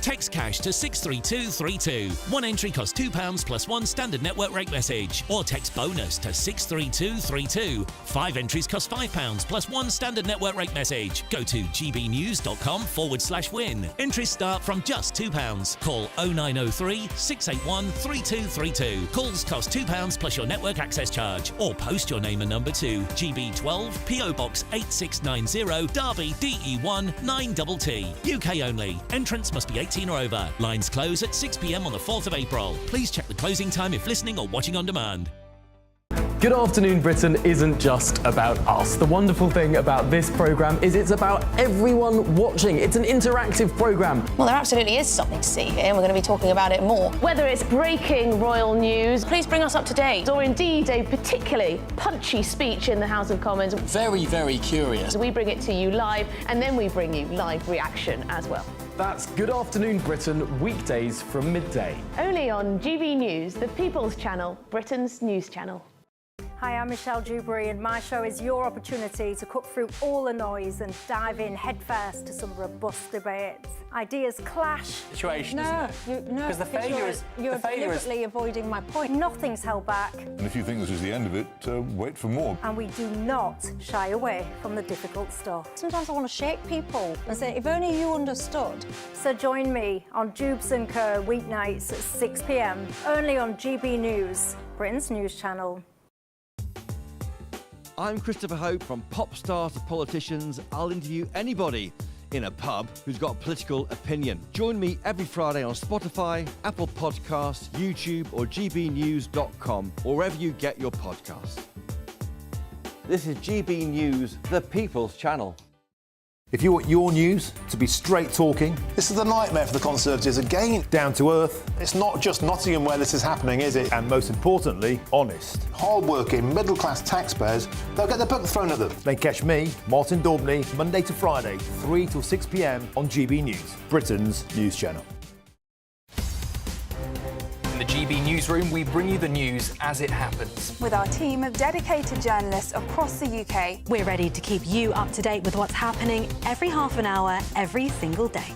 Text cash to 63232. One entry costs £2 plus one standard network rate message. Or text bonus to 63232. 5 entries cost £5 plus one standard network rate message. Go to gbnews.com/win. Entries start from just £2. Call 0903 681 3232. Calls cost £2 plus your network access charge. Or post your name and number to GB12 PO Box 8690 Derby DE1 9TT. UK only. Entrance must be 18 or over. Lines close at 6 p.m. on the 4th of April. Please check the closing time if listening or watching on demand. Good Afternoon Britain isn't just about us. The wonderful thing about this programme is it's about everyone watching. It's an interactive programme. Well, there absolutely is something to see here, and we're going to be talking about it more. Whether it's breaking royal news, please bring us up to date, or indeed a particularly punchy speech in the House of Commons. Very, very curious. We bring it to you live, and then we bring you live reaction as well. That's Good Afternoon Britain, weekdays from midday. Only on GB News, the People's Channel, Britain's news channel. Hi, I'm Michelle Dewberry, and my show is your opportunity to cut through all the noise and dive in headfirst to some robust debates. Ideas clash. Situation, No, isn't it? because the failure is you're deliberately avoiding my point. Nothing's held back. And if you think this is the end of it, wait for more. And we do not shy away from the difficult stuff. Sometimes I want to shake people and say, if only you understood. So join me on Dubes & Co. weeknights at 6 p.m, only on GB News, Britain's news channel. I'm Christopher Hope. From pop stars to politicians, I'll interview anybody in a pub who's got a political opinion. Join me every Friday on Spotify, Apple Podcasts, YouTube or gbnews.com, or wherever you get your podcasts. This is GB News, the People's Channel. If you want your news to be straight talking, this is a nightmare for the Conservatives again. down to earth, It's not just Nottingham where this is happening, is it? and most importantly, honest, Hard-working, middle-class taxpayers, they'll get their book thrown at them. then catch me, Martin Daubney, Monday to Friday, 3 till 6 p.m. on GB News, Britain's news channel. In the GB newsroom, we bring you the news as it happens. With our team of dedicated journalists across the UK, we're ready to keep you up to date with what's happening every half an hour, every single day.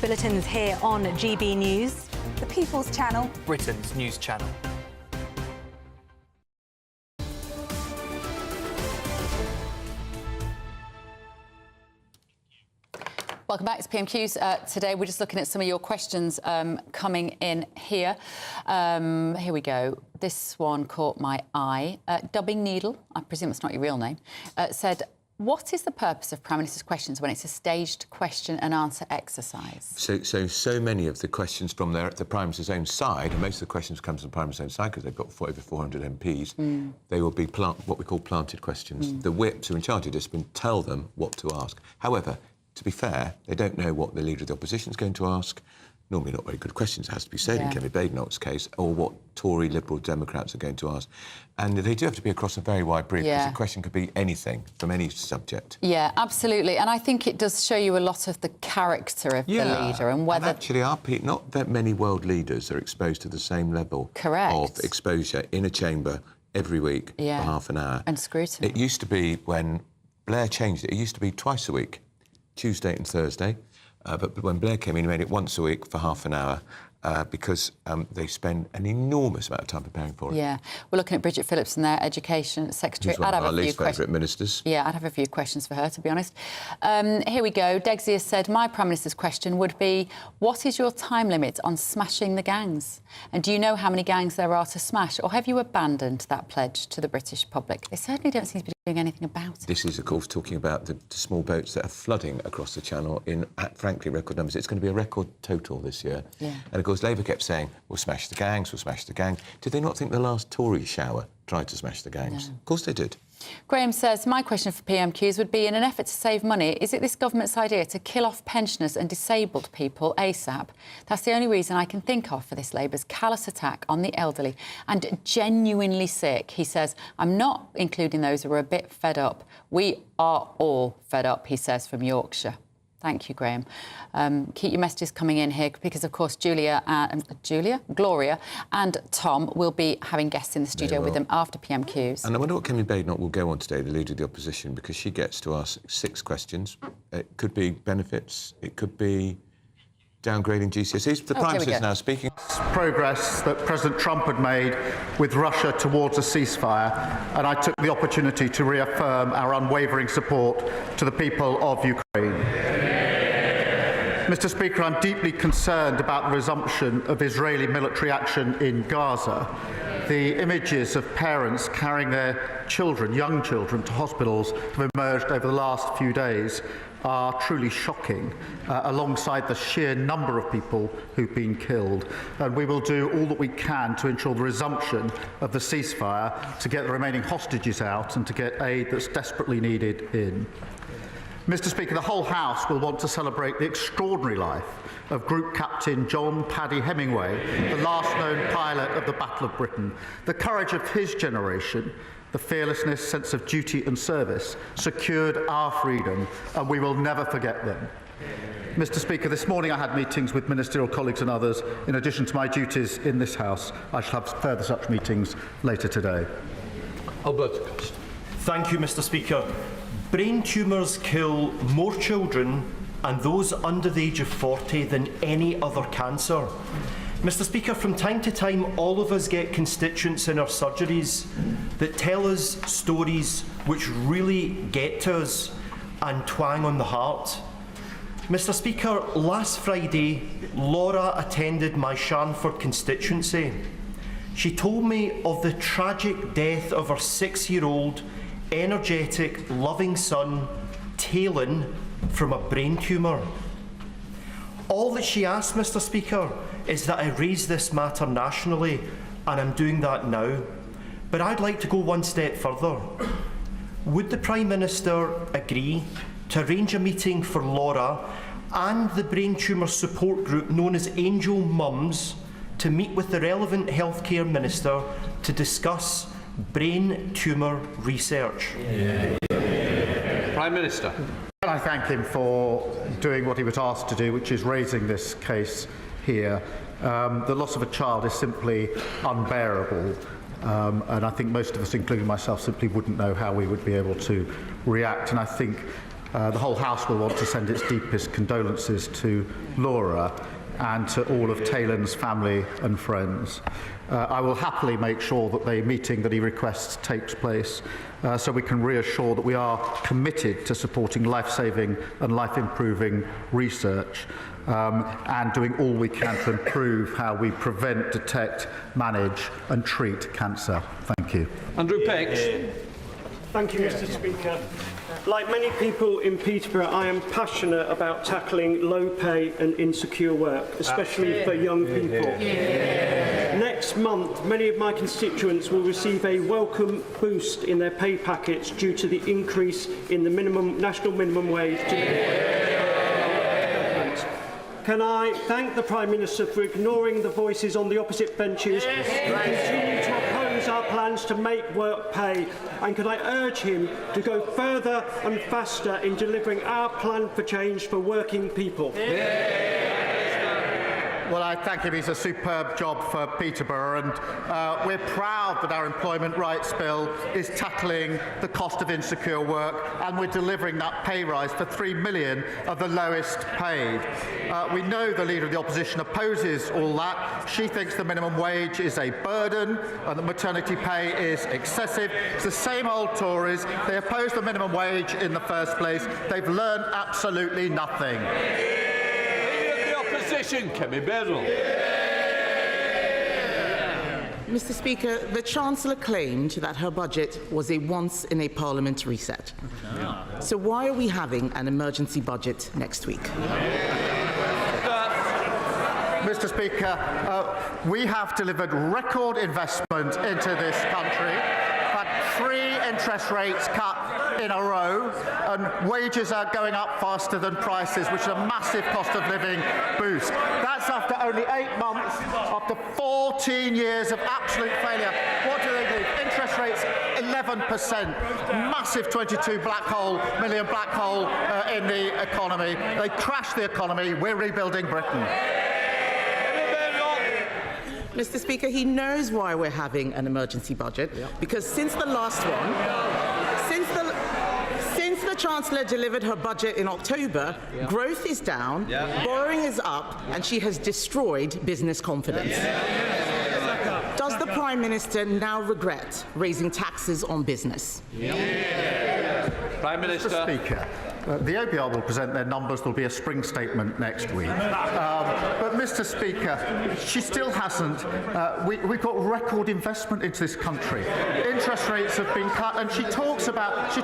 Bulletins here on GB News, the People's Channel, Britain's news channel. Welcome back to PMQs. Today we're just looking at some of your questions coming in here. Here we go. This one caught my eye. Dubbing Needle, I presume it's not your real name, said, what is the purpose of Prime Minister's questions when it's a staged question and answer exercise? So many of the questions from the Prime Minister's own side, and most of the questions come from the Prime Minister's own side because they've got over 400 MPs, they will be what we call planted questions. The whips who are in charge of discipline tell them what to ask. However, to be fair, they don't know what the Leader of the Opposition is going to ask. Normally not very good questions, it has to be said, in Kevin Badenoch's case, or what Tory, Liberal, Democrats are going to ask. And they do have to be across a very wide brief, because the question could be anything, from any subject. Yeah, absolutely. And I think it does show you a lot of the character of the leader and whether... And actually, not that many world leaders are exposed to the same level of exposure in a chamber every week for half an hour. And scrutiny. It used to be, when Blair changed it, it used to be twice a week. Tuesday and Thursday, but when Blair came in, he made it once a week for half an hour because they spend an enormous amount of time preparing for it. Yeah, we're looking at Bridget Phillipson there, Education Secretary. Who's one of our least favourite ministers. Yeah, I'd have a few questions for her, to be honest. Here we go. Degzy has said, my Prime Minister's question would be, what is your time limit on smashing the gangs? And do you know how many gangs there are to smash? Or have you abandoned that pledge to the British public? They certainly don't seem to be doing anything about it. This is, of course, talking about the small boats that are flooding across the Channel in, frankly, record numbers. It's going to be a record total this year. Yeah. And, of course, Labour kept saying, we'll smash the gangs, we'll smash the gangs. Did they not think the last Tory shower tried to smash the gangs? No. Of course they did. Graham says, my question for PMQs would be, in an effort to save money, is it this government's idea to kill off pensioners and disabled people ASAP? That's the only reason I can think of for this Labour's callous attack on the elderly and genuinely sick. He says, I'm not including those who are a bit fed up. We are all fed up, he says, from Yorkshire. Thank you, Graham. Keep your messages coming in here because, of course, Gloria and Tom will be having guests in the studio with them after PMQs. And I wonder what Kemi Badenoch will go on today, the Leader of the Opposition, because she gets to ask 6 questions. It could be benefits, it could be downgrading GCSEs. The Prime Minister is now speaking. Progress that President Trump had made with Russia towards a ceasefire, and I took the opportunity to reaffirm our unwavering support to the people of Ukraine. Mr. Speaker, I'm deeply concerned about the resumption of Israeli military action in Gaza. The images of parents carrying their children, young children, to hospitals have emerged over the last few days are truly shocking, alongside the sheer number of people who've been killed. And we will do all that we can to ensure the resumption of the ceasefire, to get the remaining hostages out and to get aid that's desperately needed in. Mr. Speaker, the whole House will want to celebrate the extraordinary life of Group Captain John Paddy Hemingway, the last known pilot of the Battle of Britain. The courage of his generation, the fearlessness, sense of duty and service secured our freedom, and we will never forget them. Mr. Speaker, this morning I had meetings with ministerial colleagues and others. In addition to my duties in this House, I shall have further such meetings later today. Alberto Costa. Thank you, Mr. Speaker. Brain tumours kill more children and those under the age of 40 than any other cancer. Mr. Speaker, from time to time, all of us get constituents in our surgeries that tell us stories which really get to us and twang on the heart. Mr. Speaker, last Friday, Laura attended my Sharnford constituency. She told me of the tragic death of her 6-year-old, energetic, loving son, Talon, from a brain tumour. All that she asked, Mr. Speaker, is that I raise this matter nationally, and I'm doing that now. But I'd like to go one step further. Would the Prime Minister agree to arrange a meeting for Laura and the brain tumour support group known as Angel Mums to meet with the relevant healthcare minister to discuss brain tumour research? Prime Minister. I thank him for doing what he was asked to do, which is raising this case here. The loss of a child is simply unbearable, and I think most of us, including myself, simply wouldn't know how we would be able to react. And I think the whole House will want to send its deepest condolences to Laura and to all of Talon's family and friends. I will happily make sure that the meeting that he requests takes place, so we can reassure that we are committed to supporting life-saving and life-improving research and doing all we can to improve how we prevent, detect, manage and treat cancer. Thank you. Andrew Peck. Thank you, Mr. Speaker. Like many people in Peterborough, I am passionate about tackling low pay and insecure work, especially for young people. Next month, many of my constituents will receive a welcome boost in their pay packets due to the increase in the national minimum wage. Can I thank the Prime Minister for ignoring the voices on the opposite benches and continue to oppose our plans to make work pay? And can I urge him to go further and faster in delivering our plan for change for working people? Well, I thank him. He's a superb job for Peterborough, and we're proud that our employment rights bill is tackling the cost of insecure work, and we're delivering that pay rise for 3 million of the lowest paid. We know the Leader of the Opposition opposes all that. She thinks the minimum wage is a burden and that maternity pay is excessive. It's the same old Tories. They opposed the minimum wage in the first place. They've learned absolutely nothing. Kemi Beryl. Mr. Speaker, the Chancellor claimed that her budget was a once-in-a-Parliament reset. So why are we having an emergency budget next week? Mr. Speaker, we have delivered record investment into this country, had 3 interest rates cut in a row, and wages are going up faster than prices, which is a massive cost of living boost. That's after only 8 months, after 14 years of absolute failure. What do they do? Interest rates 11%, massive 22 million black hole in the economy. They crashed the economy. We're rebuilding Britain. Mr. Speaker, he knows why we're having an emergency budget, because since the last one, since the Chancellor delivered her budget in October, growth is down, borrowing is up, and she has destroyed business confidence. Does the Prime Minister now regret raising taxes on business? Prime Minister. Mr. Speaker, the OBR will present their numbers. There'll be a spring statement next week. But, Mr. Speaker, she still hasn't. We've got record investment into this country. Interest rates have been cut, and she talks about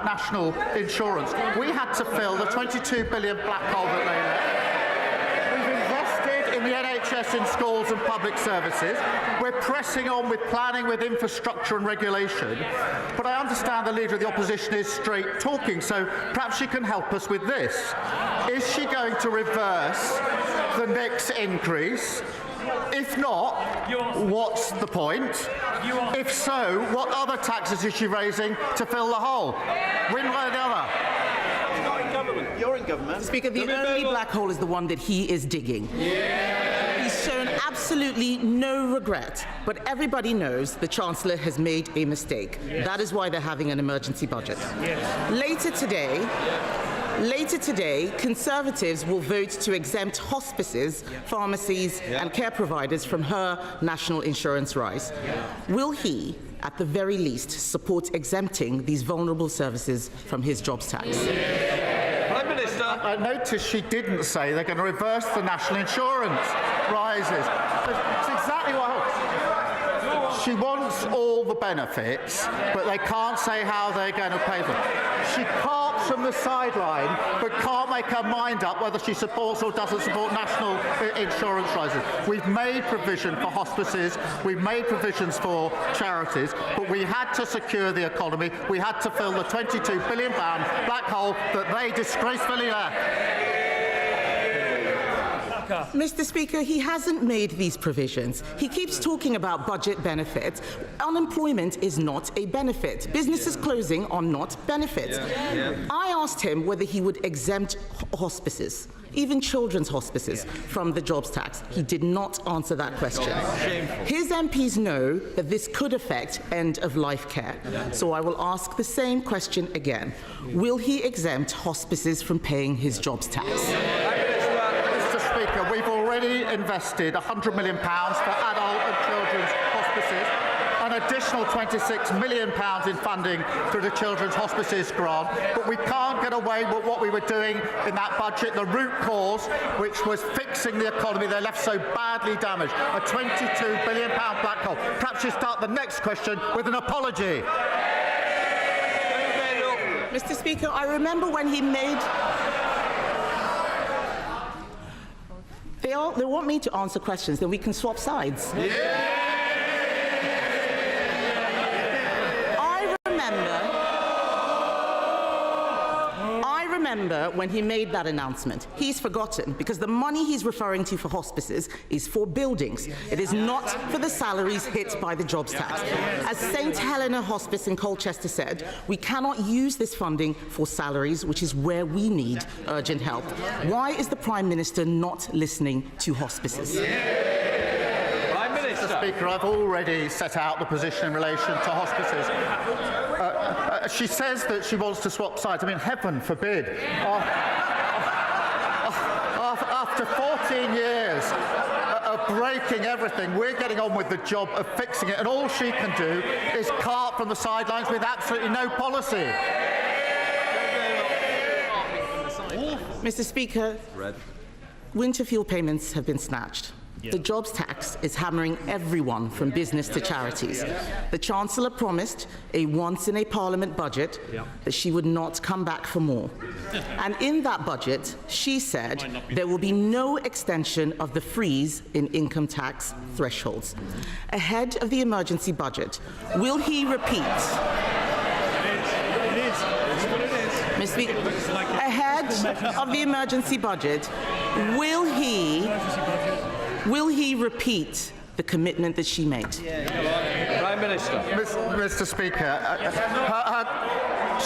national insurance. We had to fill the 22 billion black hole that they left. We've invested in the NHS, in schools and public services. We're pressing on with planning, with infrastructure and regulation. But I understand the Leader of the Opposition is straight talking, so perhaps she can help us with this. Is she going to reverse the next increase? If not, what's the point? If so, what other taxes is she raising to fill the hole? One way or the other. You're in government. Speaker, the only black hole is the one that he is digging. He's shown absolutely no regret, but everybody knows the Chancellor has made a mistake. That is why they're having an emergency budget. Later today, Conservatives will vote to exempt hospices, pharmacies and care providers from her national insurance rise. Will he, at the very least, support exempting these vulnerable services from his jobs tax? Prime Minister. I noticed she didn't say they're going to reverse the national insurance rises. It's exactly what she wants all the benefits, but they can't say how they're going to pay them. She carps from the sideline, but can't make her mind up whether she supports or doesn't support national insurance rises. We've made provision for hospices, we've made provisions for charities, but we had to secure the economy. We had to fill the £22 billion black hole that they disgracefully left. Mr. Speaker, he hasn't made these provisions. He keeps talking about budget benefits. Unemployment is not a benefit. Businesses closing are not benefits. I asked him whether he would exempt hospices, even children's hospices, from the jobs tax. He did not answer that question. His MPs know that this could affect end-of-life care. So I will ask the same question again. Will he exempt hospices from paying his jobs tax? Speaker, we've already invested £100 million for adult and children's hospices, an additional £26 million in funding through the Children's Hospices grant, but we can't get away with what we were doing in that budget, the root cause, which was fixing the economy they left so badly damaged, a £22 billion black hole. Perhaps you start the next question with an apology. Mr. Speaker, I remember when he made... They want me to answer questions, then we can swap sides. I remember when he made that announcement. He's forgotten, because the money he's referring to for hospices is for buildings. It is not for the salaries hit by the jobs tax. As St. Helena Hospice in Colchester said, we cannot use this funding for salaries, which is where we need urgent help. Why is the Prime Minister not listening to hospices? Mr. Speaker, I've already set out the position in relation to hospices. She says that she wants to swap sides. I mean, heaven forbid. After 14 years of breaking everything, we're getting on with the job of fixing it, and all she can do is carp from the sidelines with absolutely no policy. Mr. Speaker, winter fuel payments have been snatched. The jobs tax is hammering everyone from business to charities. The Chancellor promised a once-in-a-Parliament budget that she would not come back for more. And in that budget, she said there will be no extension of the freeze in income tax thresholds. Ahead of the emergency budget, will he repeat? Mr. Speaker, ahead of the emergency budget, will he repeat the commitment that she made? Prime Minister. Mr. Speaker,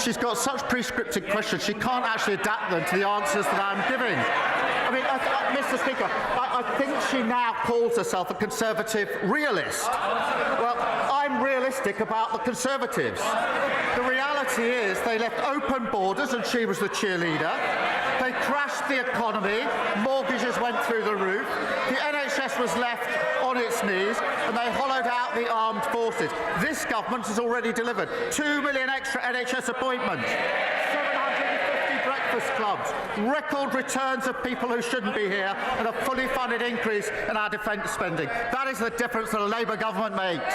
she's got such prescriptive questions, she can't actually adapt them to the answers that I'm giving. I mean, Mr. Speaker, I think she now calls herself a Conservative realist. Well, I I'm realistic about the Conservatives. The reality is they left open borders and she was the cheerleader. They crashed the economy, mortgages went through the roof, the NHS was left on its knees, and they hollowed out the armed forces. This government has already delivered 2 million extra NHS appointments, 750 breakfast clubs, record returns of people who shouldn't be here, and a fully funded increase in our defence spending. That is the difference that a Labour government makes.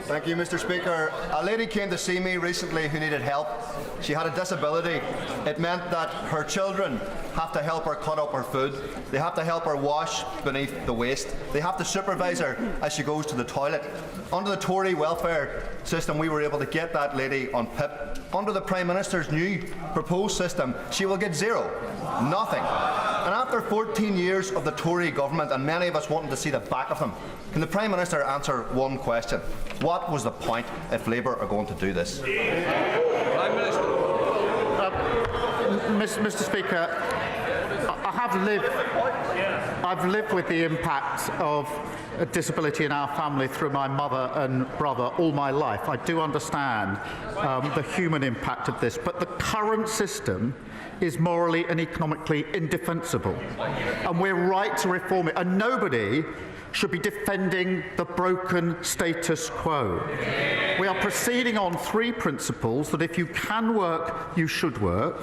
Thank you, Mr. Speaker. A lady came to see me recently who needed help. She had a disability. It meant that her children have to help her cut up her food. They have to help her wash beneath the waist. They have to supervise her as she goes to the toilet. Under the Tory welfare system, we were able to get that lady on PIP. Under the Prime Minister's new proposed system, she will get zero, nothing. And after 14 years of the Tory government, and many of us wanting to see the back of them, can the Prime Minister answer one question? What was the point if Labour are going to do this? Prime Minister. Mr. Speaker, I've lived with the impact of a disability in our family through my mother and brother all my life. I do understand the human impact of this, but the current system is morally and economically indefensible, and we're right to reform it, and nobody should be defending the broken status quo. We are proceeding on three principles: that if you can work, you should work.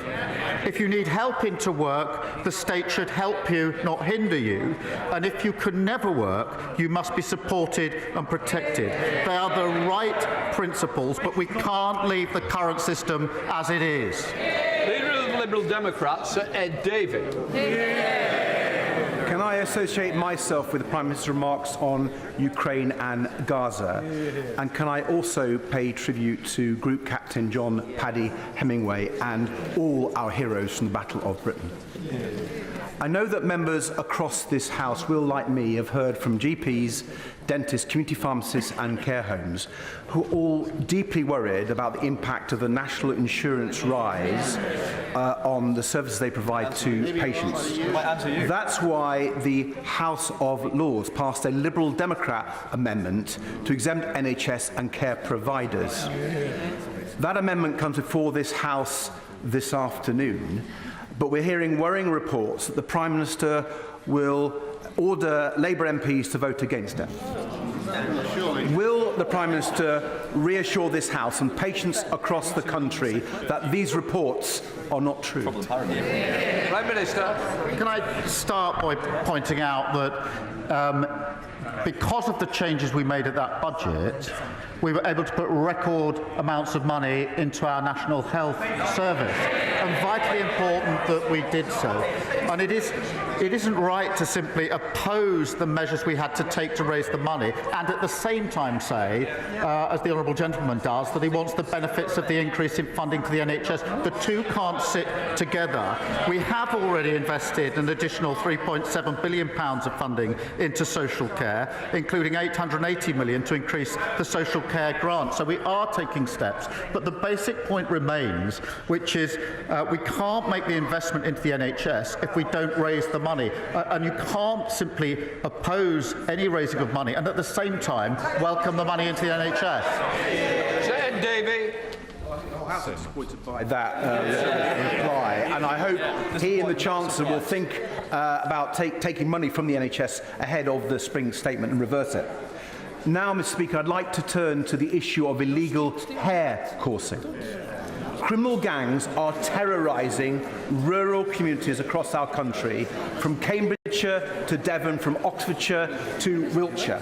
If you need help into work, the state should help you, not hinder you. And if you can never work, you must be supported and protected. They are the right principles, but we can't leave the current system as it is. Leader of the Liberal Democrats, Sir Ed Davey. Can I associate myself with the Prime Minister's remarks on Ukraine and Gaza? And can I also pay tribute to Group Captain John Paddy Hemingway and all our heroes from the Battle of Britain? I know that members across this House will, like me, have heard from GPs, dentists, community pharmacists and care homes who are all deeply worried about the impact of the national insurance rise on the services they provide to patients. That's why the House of Lords passed a Liberal Democrat amendment to exempt NHS and care providers. That amendment comes before this House this afternoon, but we're hearing worrying reports that the Prime Minister will order Labour MPs to vote against it. Will the Prime Minister reassure this House and patients across the country that these reports are not true? Prime Minister. Can I start by pointing out that because of the changes we made at that budget, we were able to put record amounts of money into our National Health Service, and vitally important that we did so. And it isn't right to simply oppose the measures we had to take to raise the money and at the same time say, as the Honourable Gentleman does, that he wants the benefits of the increase in funding to the NHS. The two can't sit together. We have already invested an additional £3.7 billion of funding into social care, including £880 million to increase the social care grant. So we are taking steps, but the basic point remains, which is we can't make the investment into the NHS if we don't raise the money. And you can't simply oppose any raising of money and at the same time welcome the money into the NHS. Sir Ed Davey. Disappointed by that reply, and I hope he and the Chancellor will think about taking money from the NHS ahead of the spring statement and reverse it. Now, Mr. Speaker, I'd like to turn to the issue of illegal hair coursing. Criminal gangs are terrorising rural communities across our country, from Cambridgeshire to Devon, from Oxfordshire to Wiltshire.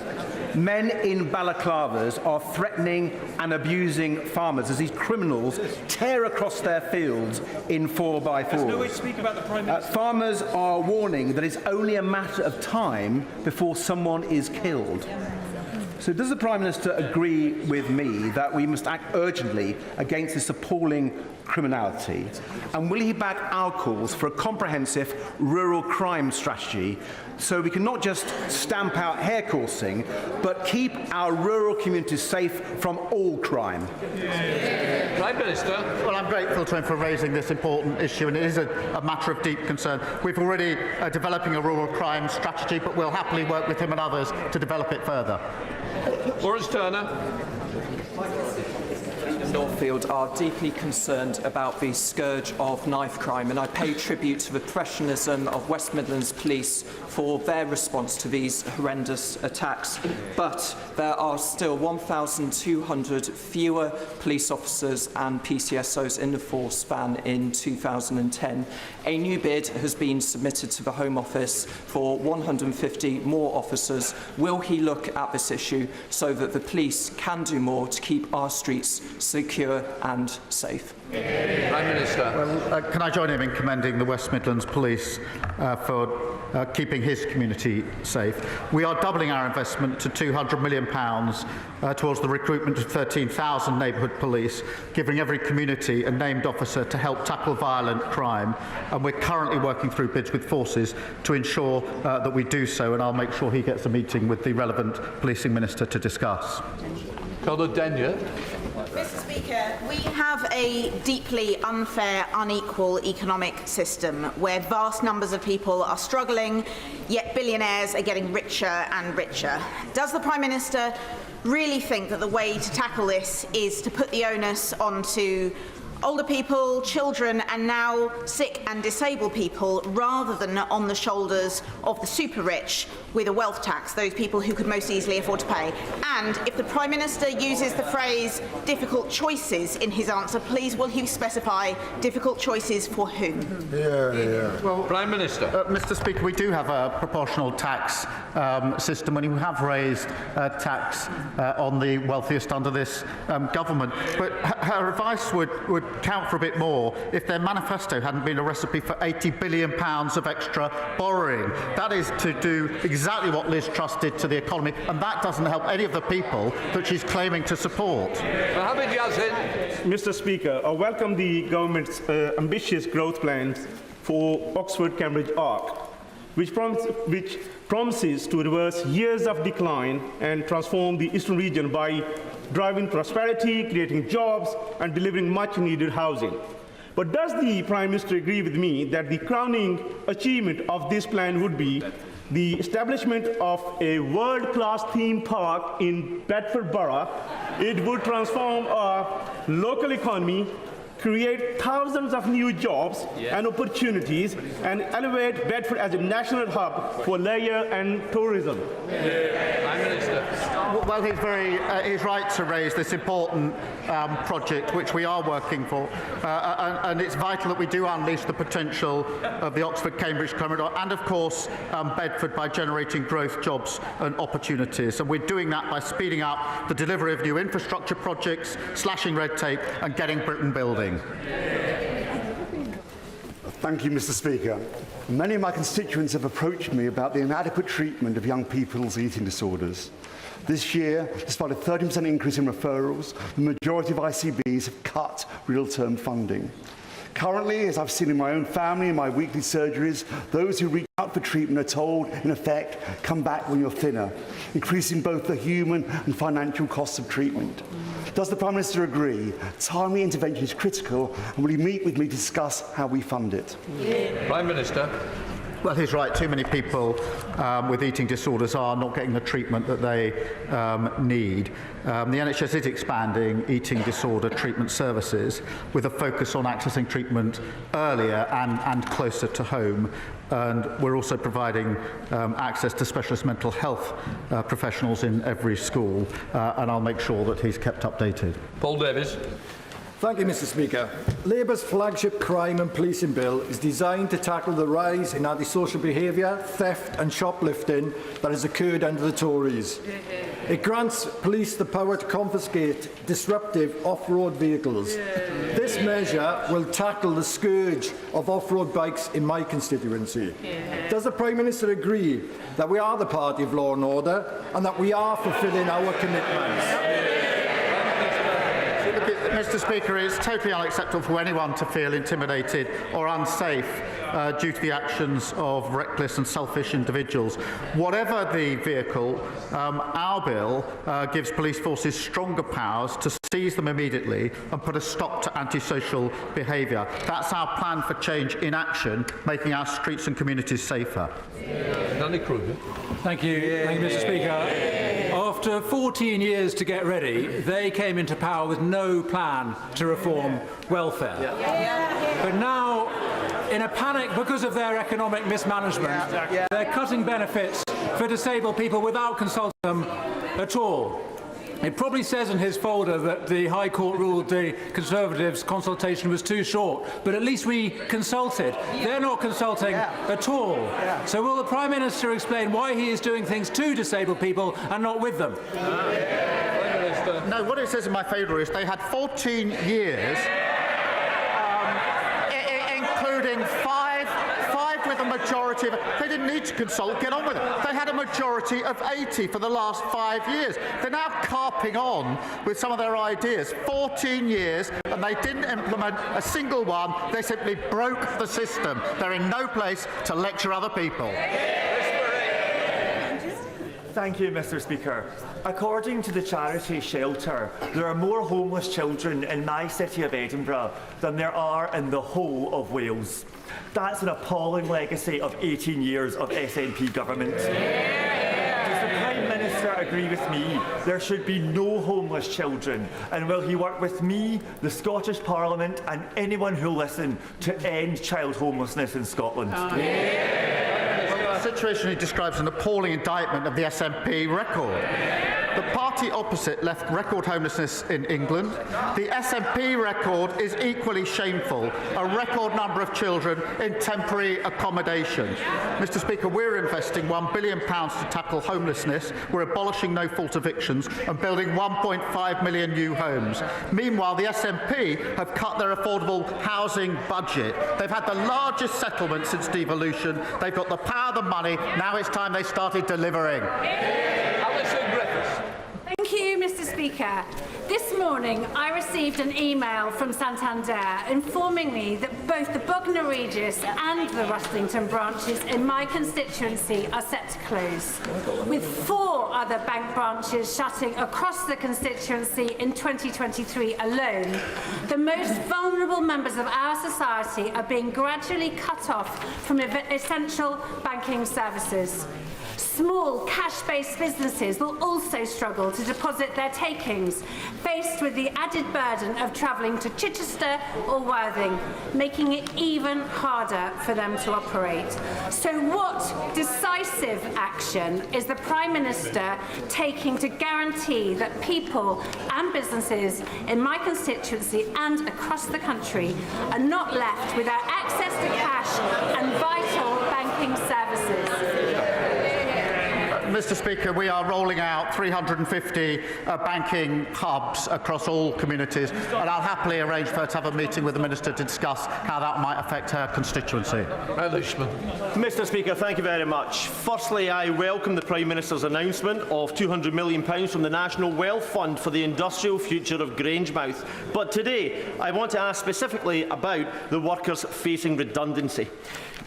Men in balaclavas are threatening and abusing farmers as these criminals tear across their fields in 4x4s. There's no way to speak about the Prime Minister. Farmers are warning that it's only a matter of time before someone is killed. So does the Prime Minister agree with me that we must act urgently against this appalling criminality? And will he back our calls for a comprehensive rural crime strategy so we can not just stamp out hair coursing, but keep our rural communities safe from all crime? Prime Minister. Well, I'm grateful to him for raising this important issue, and it is a matter of deep concern. We've already developing a rural crime strategy, but we'll happily work with him and others to develop it further. Lawrence Turner. Northfield are deeply concerned about the scourge of knife crime, and I pay tribute to the professionalism of West Midlands Police for their response to these horrendous attacks. But there are still 1,200 fewer police officers and PCSOs in the force than in 2010. A new bid has been submitted to the Home Office for 150 more officers. Will he look at this issue so that the police can do more to keep our streets secure and safe? Prime Minister. Well, can I join him in commending the West Midlands Police for keeping his community safe? We are doubling our investment to £200 million towards the recruitment of 13,000 neighbourhood police, giving every community a named officer to help tackle violent crime. And we're currently working through bids with forces to ensure that we do so, and I'll make sure he gets a meeting with the relevant policing minister to discuss. Conor Denyer. Mr. Speaker, we have a deeply unfair, unequal economic system where vast numbers of people are struggling, yet billionaires are getting richer and richer. Does the Prime Minister really think that the way to tackle this is to put the onus onto older people, children, and now sick and disabled people, rather than on the shoulders of the super rich with a wealth tax, those people who could most easily afford to pay? And if the Prime Minister uses the phrase difficult choices in his answer, please will he specify difficult choices for whom? Well, Prime Minister. Mr. Speaker, we do have a proportional tax system, and we have raised tax on the wealthiest under this government. But her advice would count for a bit more if their manifesto hadn't been a recipe for £80 billion of extra borrowing. That is to do exactly what Liz Truss did to the economy, and that doesn't help any of the people that she's claiming to support. Mr. Speaker, I welcome the government's ambitious growth plans for Oxford-Cambridge Arc, which promises to reverse years of decline and transform the eastern region by driving prosperity, creating jobs, and delivering much-needed housing. But does the Prime Minister agree with me that the crowning achievement of this plan would be the establishment of a world-class theme park in Bedford Borough? It would transform our local economy, create thousands of new jobs and opportunities, and elevate Bedford as a national hub for leisure and tourism. Prime Minister. Well, he's right to raise this important project, which we are working for, and it's vital that we do unleash the potential of the Oxford-Cambridge corridor and, of course, Bedford, by generating growth, jobs and opportunities. And we're doing that by speeding up the delivery of new infrastructure projects, slashing red tape and getting Britain building. Thank you, Mr. Speaker. Many of my constituents have approached me about the inadequate treatment of young people's eating disorders. This year, despite a 30% increase in referrals, the majority of ICBs have cut real-term funding. Currently, as I've seen in my own family and my weekly surgeries, those who reach out for treatment are told, in effect, come back when you're thinner, increasing both the human and financial costs of treatment. Does the Prime Minister agree timely intervention is critical, and will he meet with me to discuss how we fund it? Prime Minister. Well, he's right. Too many people with eating disorders are not getting the treatment that they need. The NHS is expanding eating disorder treatment services with a focus on accessing treatment earlier and closer to home. And we're also providing access to specialist mental health professionals in every school, and I'll make sure that he's kept updated. Paul Davies. Thank you, Mr Speaker. Labour's flagship crime and policing bill is designed to tackle the rise in antisocial behaviour, theft and shoplifting that has occurred under the Tories. It grants police the power to confiscate disruptive off-road vehicles. This measure will tackle the scourge of off-road bikes in my constituency. Does the Prime Minister agree that we are the party of law and order and that we are fulfilling our commitments? Mr Speaker, it is totally unacceptable for anyone to feel intimidated or unsafe due to the actions of reckless and selfish individuals. Whatever the vehicle, our bill gives police forces stronger powers to seize them immediately and put a stop to antisocial behaviour. That's our plan for change in action, making our streets and communities safer. Thank you, Mr Speaker. After 14 years to get ready, they came into power with no plan to reform welfare. But now, in a panic because of their economic mismanagement, they're cutting benefits for disabled people without consulting them at all. It probably says in his folder that the High Court ruled the Conservatives' consultation was too short, but at least we consulted. They're not consulting at all. So will the Prime Minister explain why he is doing things to disabled people and not with them? No, what it says in my favour is they had 14 years, including five with a majority of... They didn't need to consult, get on with it. They had a majority of 80 for the last 5 years. They're now carping on with some of their ideas. 14 years, and they didn't implement a single one. They simply broke the system. They're in no place to lecture other people. Thank you, Mr Speaker. According to the charity Shelter, there are more homeless children in my city of Edinburgh than there are in the whole of Wales. That's an appalling legacy of 18 years of SNP government. Does the Prime Minister agree with me there should be no homeless children? And will he work with me, the Scottish Parliament and anyone who'll listen to end child homelessness in Scotland? The situation he describes an appalling indictment of the SNP record. The party opposite left record homelessness in England. The SNP record is equally shameful, a record number of children in temporary accommodation. Mr Speaker, we're investing £1 billion to tackle homelessness, we're abolishing no-fault evictions and building 1.5 million new homes. Meanwhile, the SNP have cut their affordable housing budget. They've had the largest settlement since devolution. They've got the power, the money. Now it's time they started delivering. Thank you, Mr Speaker. This morning I received an email from Santander informing me that both the Bognor Regis and the Rustlington branches in my constituency are set to close, with 4 other bank branches shutting across the constituency in 2023 alone. The most vulnerable members of our society are being gradually cut off from essential banking services. Small cash-based businesses will also struggle to deposit their takings, faced with the added burden of travelling to Chichester or Worthing, making it even harder for them to operate. So what decisive action is the Prime Minister taking to guarantee that people and businesses in my constituency and across the country are not left without access to cash and vital banking services? Mr Speaker, we are rolling out 350 banking hubs across all communities, and I'll happily arrange for her to have a meeting with the Minister to discuss how that might affect her constituency. Mr Speaker, thank you very much. Firstly, I welcome the Prime Minister's announcement of £200 million from the National Wealth Fund for the industrial future of Grangemouth. But today, I want to ask specifically about the workers facing redundancy.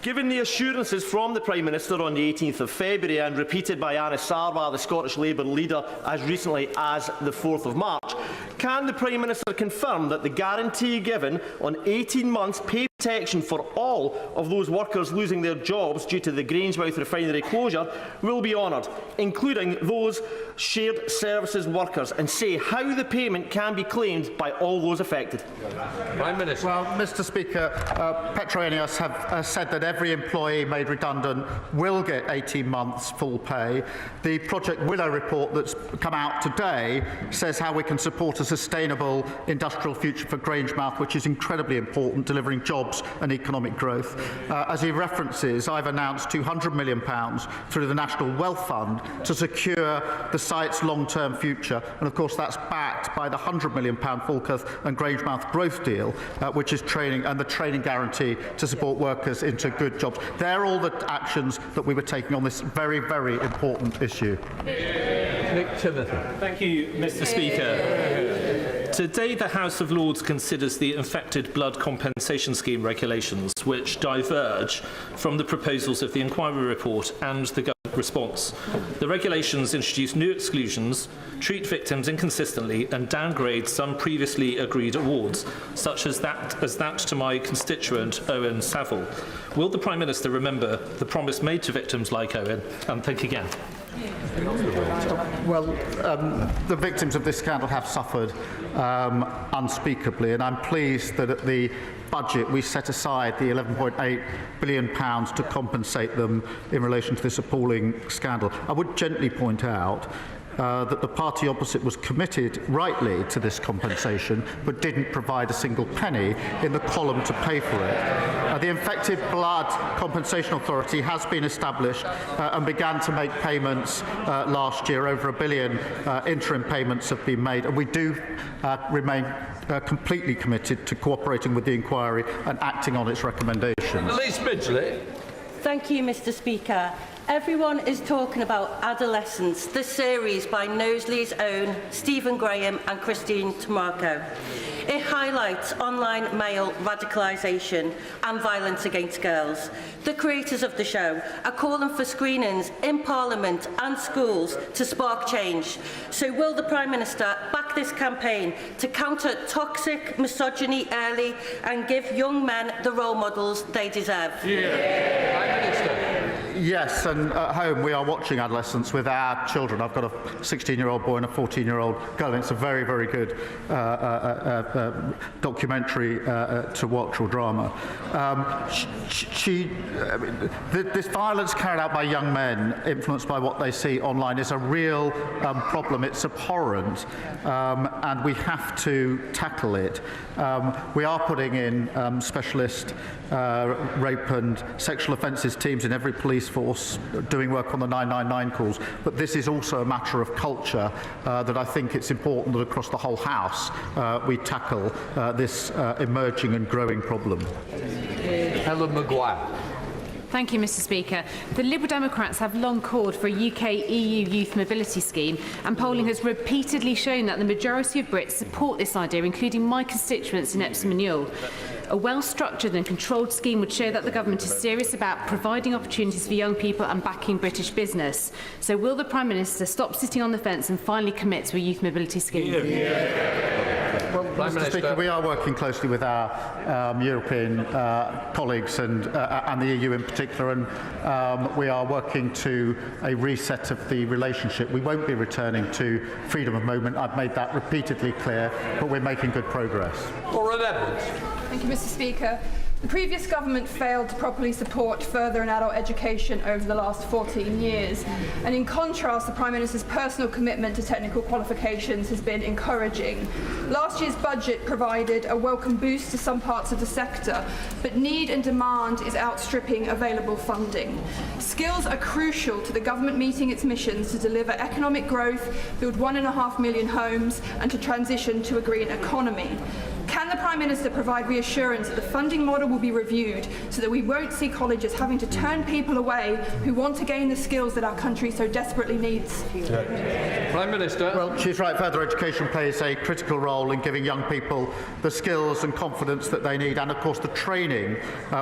Given the assurances from the Prime Minister on the 18th of February and repeated by Anna Sarwar, the Scottish Labour leader, as recently as the 4th of March, can the Prime Minister confirm that the guarantee given on 18 months pay protection for all of those workers losing their jobs due to the Grangemouth refinery closure will be honoured, including those shared services workers, and say how the payment can be claimed by all those affected. Prime Minister. Well, Mr. Speaker, Petroenius have said that every employee made redundant will get 18 months full pay. The Project Willow report that's come out today says how we can support a sustainable industrial future for Grangemouth, which is incredibly important, delivering jobs and economic growth. As he references, I've announced £200 million through the National Wealth Fund to secure the site's long-term future, and of course that's backed by the £100 million Falkirk and Grangemouth growth deal, which is training, and the training guarantee to support workers into good jobs. They're all the actions that we were taking on this very, very important issue. Nick Timothy. Thank you, Mr. Speaker. Today, the House of Lords considers the Infected Blood Compensation Scheme regulations, which diverge from the proposals of the inquiry report and the government response. The regulations introduce new exclusions, treat victims inconsistently, and downgrade some previously agreed awards, such as that to my constituent Owen Saville. Will the Prime Minister remember the promise made to victims like Owen and think again? Well, the victims of this scandal have suffered unspeakably, and I'm pleased that at the budget we set aside the £11.8 billion to compensate them in relation to this appalling scandal. I would gently point out that the party opposite was committed rightly to this compensation but didn't provide a single penny in the column to pay for it. The Infected Blood Compensation Authority has been established and began to make payments last year. Over £1 billion interim payments have been made, and we do remain completely committed to cooperating with the inquiry and acting on its recommendations. Elise Midgley. Thank you, Mr. Speaker. Everyone is talking about Adolescence, the series by Knowsley's own Stephen Graham and Christine Tamarco. It highlights online male radicalisation and violence against girls. The creators of the show are calling for screenings in Parliament and schools to spark change. So will the Prime Minister back this campaign to counter toxic misogyny early and give young men the role models they deserve? Yeah. Prime Minister. Yes, and at home we are watching Adolescence with our children. I've got a 16-year-old boy and a 14-year-old girl, and it's a very, very good documentary to watch, or drama. This violence carried out by young men, influenced by what they see online, is a real problem. It's abhorrent, and we have to tackle it. We are putting in specialist rape and sexual offences teams in every police force doing work on the 999 calls, but this is also a matter of culture that I think it's important that across the whole House we tackle this emerging and growing problem. Helen Maguire. Thank you, Mr. Speaker. The Liberal Democrats have long called for a UK-EU youth mobility scheme, and polling has repeatedly shown that the majority of Brits support this idea, including my constituents in Epsom and Ewell. A well-structured and controlled scheme would show that the government is serious about providing opportunities for young people and backing British business. So will the Prime Minister stop sitting on the fence and finally commit to a youth mobility scheme? Well, Mr. Speaker, we are working closely with our European colleagues and the EU in particular, and we are working to a reset of the relationship. We won't be returning to freedom of movement. I've made that repeatedly clear, but we're making good progress. Thank you, Mr. Speaker. The previous government failed to properly support further and adult education over the last 14 years. And in contrast, the Prime Minister's personal commitment to technical qualifications has been encouraging. Last year's budget provided a welcome boost to some parts of the sector, but need and demand is outstripping available funding. Skills are crucial to the government meeting its missions to deliver economic growth, build 1.5 million homes, and to transition to a green economy. Can the Prime Minister provide reassurance that the funding model will be reviewed so that we won't see colleges having to turn people away who want to gain the skills that our country so desperately needs? Prime Minister. Well, she's right. Further education plays a critical role in giving young people the skills and confidence that they need, and of course the training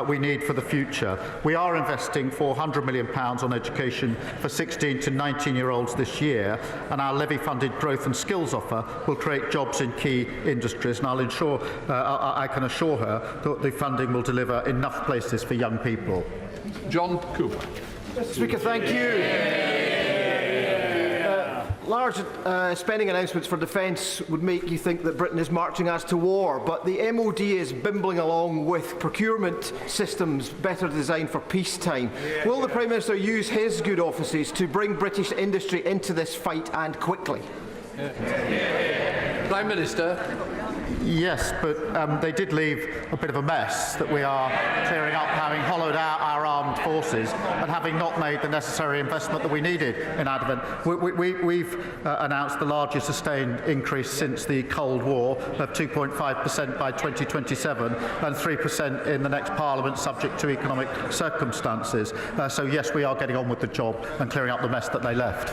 we need for the future. We are investing £400 million on education for 16 to 19-year-olds this year, and our levy-funded growth and skills offer will create jobs in key industries, and I'll ensure I can assure her that the funding will deliver enough places for young people. John Cooper. Mr. Speaker, thank you. Large spending announcements for defence would make you think that Britain is marching us to war, but the MOD is bimbling along with procurement systems better designed for peacetime. Will the Prime Minister use his good offices to bring British industry into this fight, and quickly? Prime Minister. Yes, but they did leave a bit of a mess that we are clearing up, having hollowed out our armed forces and having not made the necessary investment that we needed in our defence. We've announced the largest sustained increase since the Cold War of 2.5% by 2027 and 3% in the next Parliament, subject to economic circumstances. So yes, we are getting on with the job and clearing up the mess that they left.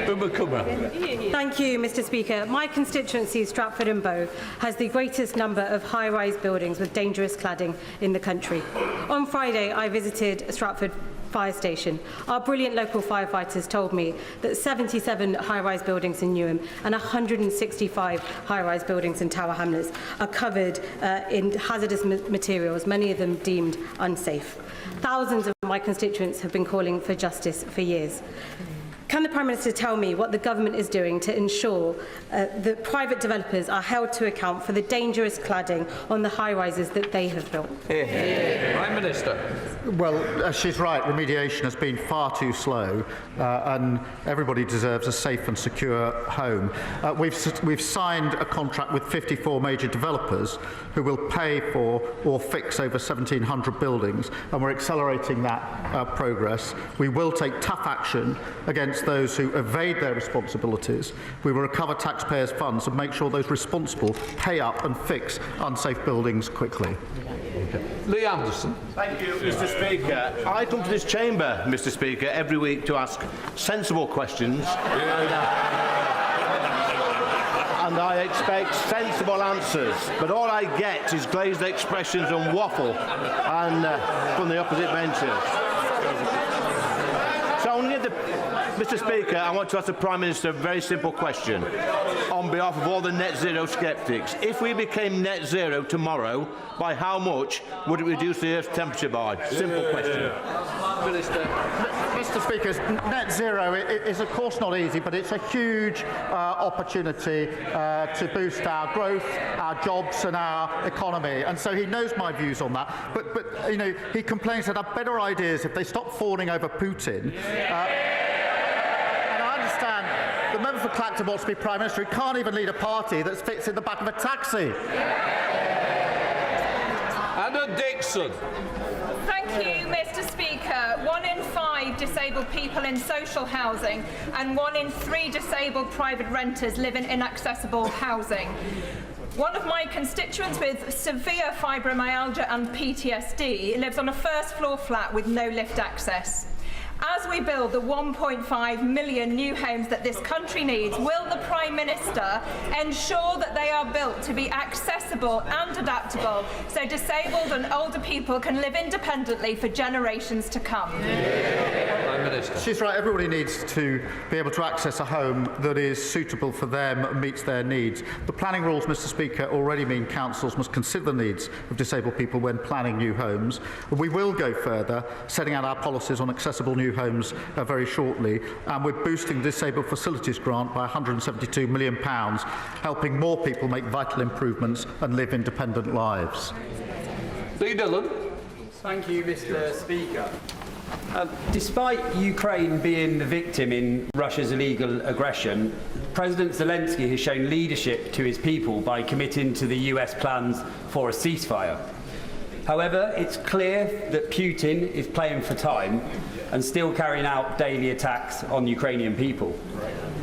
Thank you, Mr. Speaker. My constituency, Stratford and Bow, has the greatest number of high-rise buildings with dangerous cladding in the country. On Friday, I visited Stratford Fire Station. Our brilliant local firefighters told me that 77 high-rise buildings in Newham and 165 high-rise buildings in Tower Hamlets are covered in hazardous materials, many of them deemed unsafe. Thousands of my constituents have been calling for justice for years. Can the Prime Minister tell me what the government is doing to ensure that private developers are held to account for the dangerous cladding on the high-rises that they have built? Prime Minister. Well, she's right. Remediation has been far too slow, and everybody deserves a safe and secure home. We've signed a contract with 54 major developers who will pay for or fix over 1,700 buildings, and we're accelerating that progress. We will take tough action against those who evade their responsibilities. We will recover taxpayers' funds and make sure those responsible pay up and fix unsafe buildings quickly. Lee Anderson. Thank you, Mr. Speaker. I come to this chamber, Mr. Speaker, every week to ask sensible questions. And I expect sensible answers, but all I get is glazed expressions and waffle from the opposite benches. So I'm going to Mr. Speaker, I want to ask the Prime Minister a very simple question on behalf of all the net zero sceptics. If we became net zero tomorrow, by how much would it reduce the Earth's temperature by? Simple question. Minister. Mr. Speaker, net zero is of course not easy, but it's a huge opportunity to boost our growth, our jobs and our economy. And so he knows my views on that. But you know, he complains that our better ideas if they stop fawning over Putin. The member for Clacton wants to be Prime Minister. He can't even lead a party that fits in the back of a taxi. Anna Dixon. Thank you, Mr. Speaker. 1 in 5 disabled people in social housing and 1 in 3 disabled private renters live in inaccessible housing. One of my constituents with severe fibromyalgia and PTSD lives on a first-floor flat with no lift access. As we build the 1.5 million new homes that this country needs, will the Prime Minister ensure that they are built to be accessible and adaptable so disabled and older people can live independently for generations to come? She's right, everybody needs to be able to access a home that is suitable for them and meets their needs. The planning rules, Mr. Speaker, already mean councils must consider the needs of disabled people when planning new homes. We will go further, setting out our policies on accessible new homes very shortly, and we're boosting the Disabled Facilities Grant by £172 million, helping more people make vital improvements and live independent lives. Lee Dillon. Thank you, Mr. Speaker. Despite Ukraine being the victim in Russia's illegal aggression, President Zelensky has shown leadership to his people by committing to the US plans for a ceasefire. However, it's clear that Putin is playing for time and still carrying out daily attacks on Ukrainian people.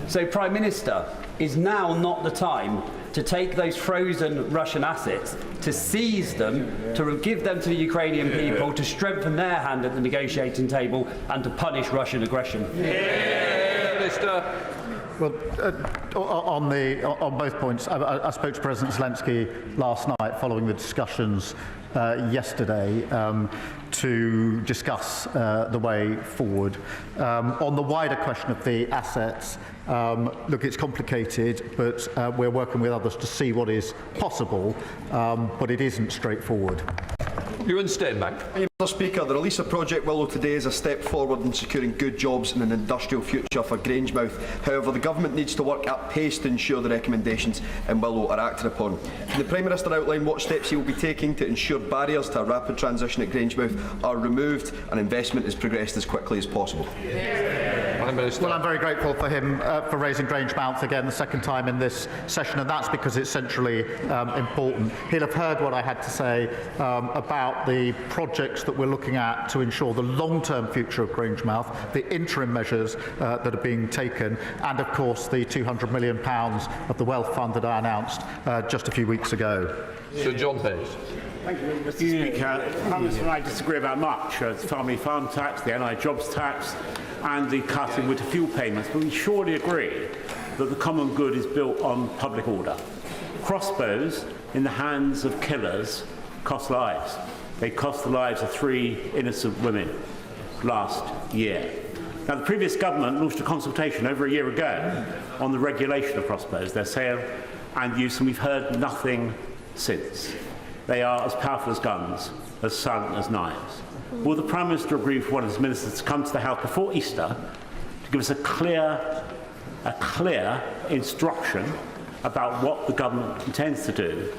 So, Prime Minister, is now not the time to take those frozen Russian assets, to seize them, to give them to the Ukrainian people, to strengthen their hand at the negotiating table and to punish Russian aggression? Minister. Well, on both points, I spoke to President Zelensky last night following the discussions yesterday to discuss the way forward. On the wider question of the assets, look, it's complicated, but we're working with others to see what is possible, but it isn't straightforward. Ewan Steinback. Mr Speaker, the release of Project Willow today is a step forward in securing good jobs and an industrial future for Grangemouth. However, the Government needs to work at pace to ensure the recommendations in Willow are acted upon. Can the Prime Minister outline what steps he will be taking to ensure barriers to a rapid transition at Grangemouth are removed and investment is progressed as quickly as possible? Well, I'm very grateful for him for raising Grangemouth again the second time in this session, and that's because it's centrally important. He'll have heard what I had to say about the projects that we're looking at to ensure the long-term future of Grangemouth, the interim measures that are being taken, and of course the £200 million of the Wealth Fund that I announced just a few weeks ago. Sir John Hayes. Thank you, Mr Speaker. Prime Minister and I disagree about much. The family farm tax, the NI jobs tax and the cut in winter fuel payments, but we surely agree that the common good is built on public order. Crossbows in the hands of killers cost lives. They cost the lives of 3 innocent women last year. Now, the previous government launched a consultation over a year ago on the regulation of crossbows, their sale and use, and we've heard nothing since. They are as powerful as guns, as silent as knives. Will the Prime Minister agree for one of his ministers to come to the House before Easter to give us a clear instruction about what the government intends to do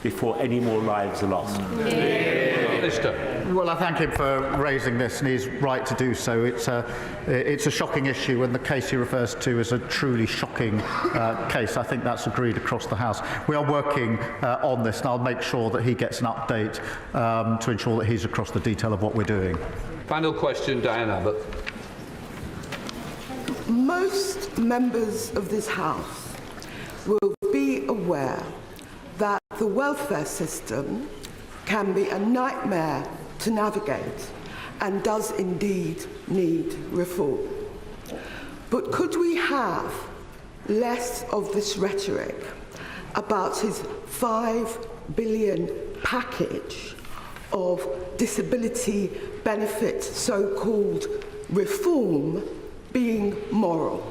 before any more lives are lost? Well, I thank him for raising this, and he's right to do so. It's a shocking issue, and the case he refers to is a truly shocking case. I think that's agreed across the House. We are working on this, and I'll make sure that he gets an update to ensure that he's across the detail of what we're doing. Final question, Diane Abbott. Most members of this House will be aware that the welfare system can be a nightmare to navigate and does indeed need reform. But could we have less of this rhetoric about his £5 billion package of disability benefit so-called reform being moral?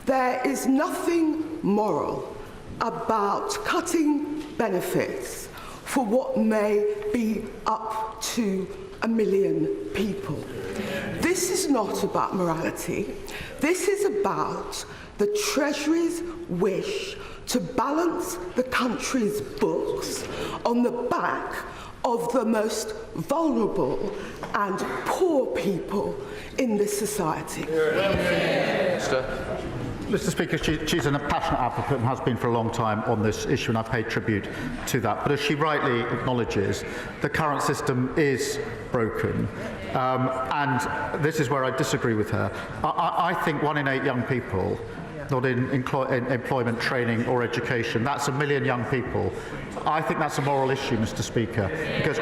There is nothing moral about cutting benefits for what may be up to 1 million people. This is not about morality. This is about the Treasury's wish to balance the country's books on the back of the most vulnerable and poor people in this society. Mr Speaker, she's a passionate advocate and has been for a long time on this issue, and I pay tribute to that. But as she rightly acknowledges, the current system is broken. And this is where I disagree with her. I think 1 in 8 young people not in employment, training or education. That's 1 million young people. I think that's a moral issue, Mr Speaker, because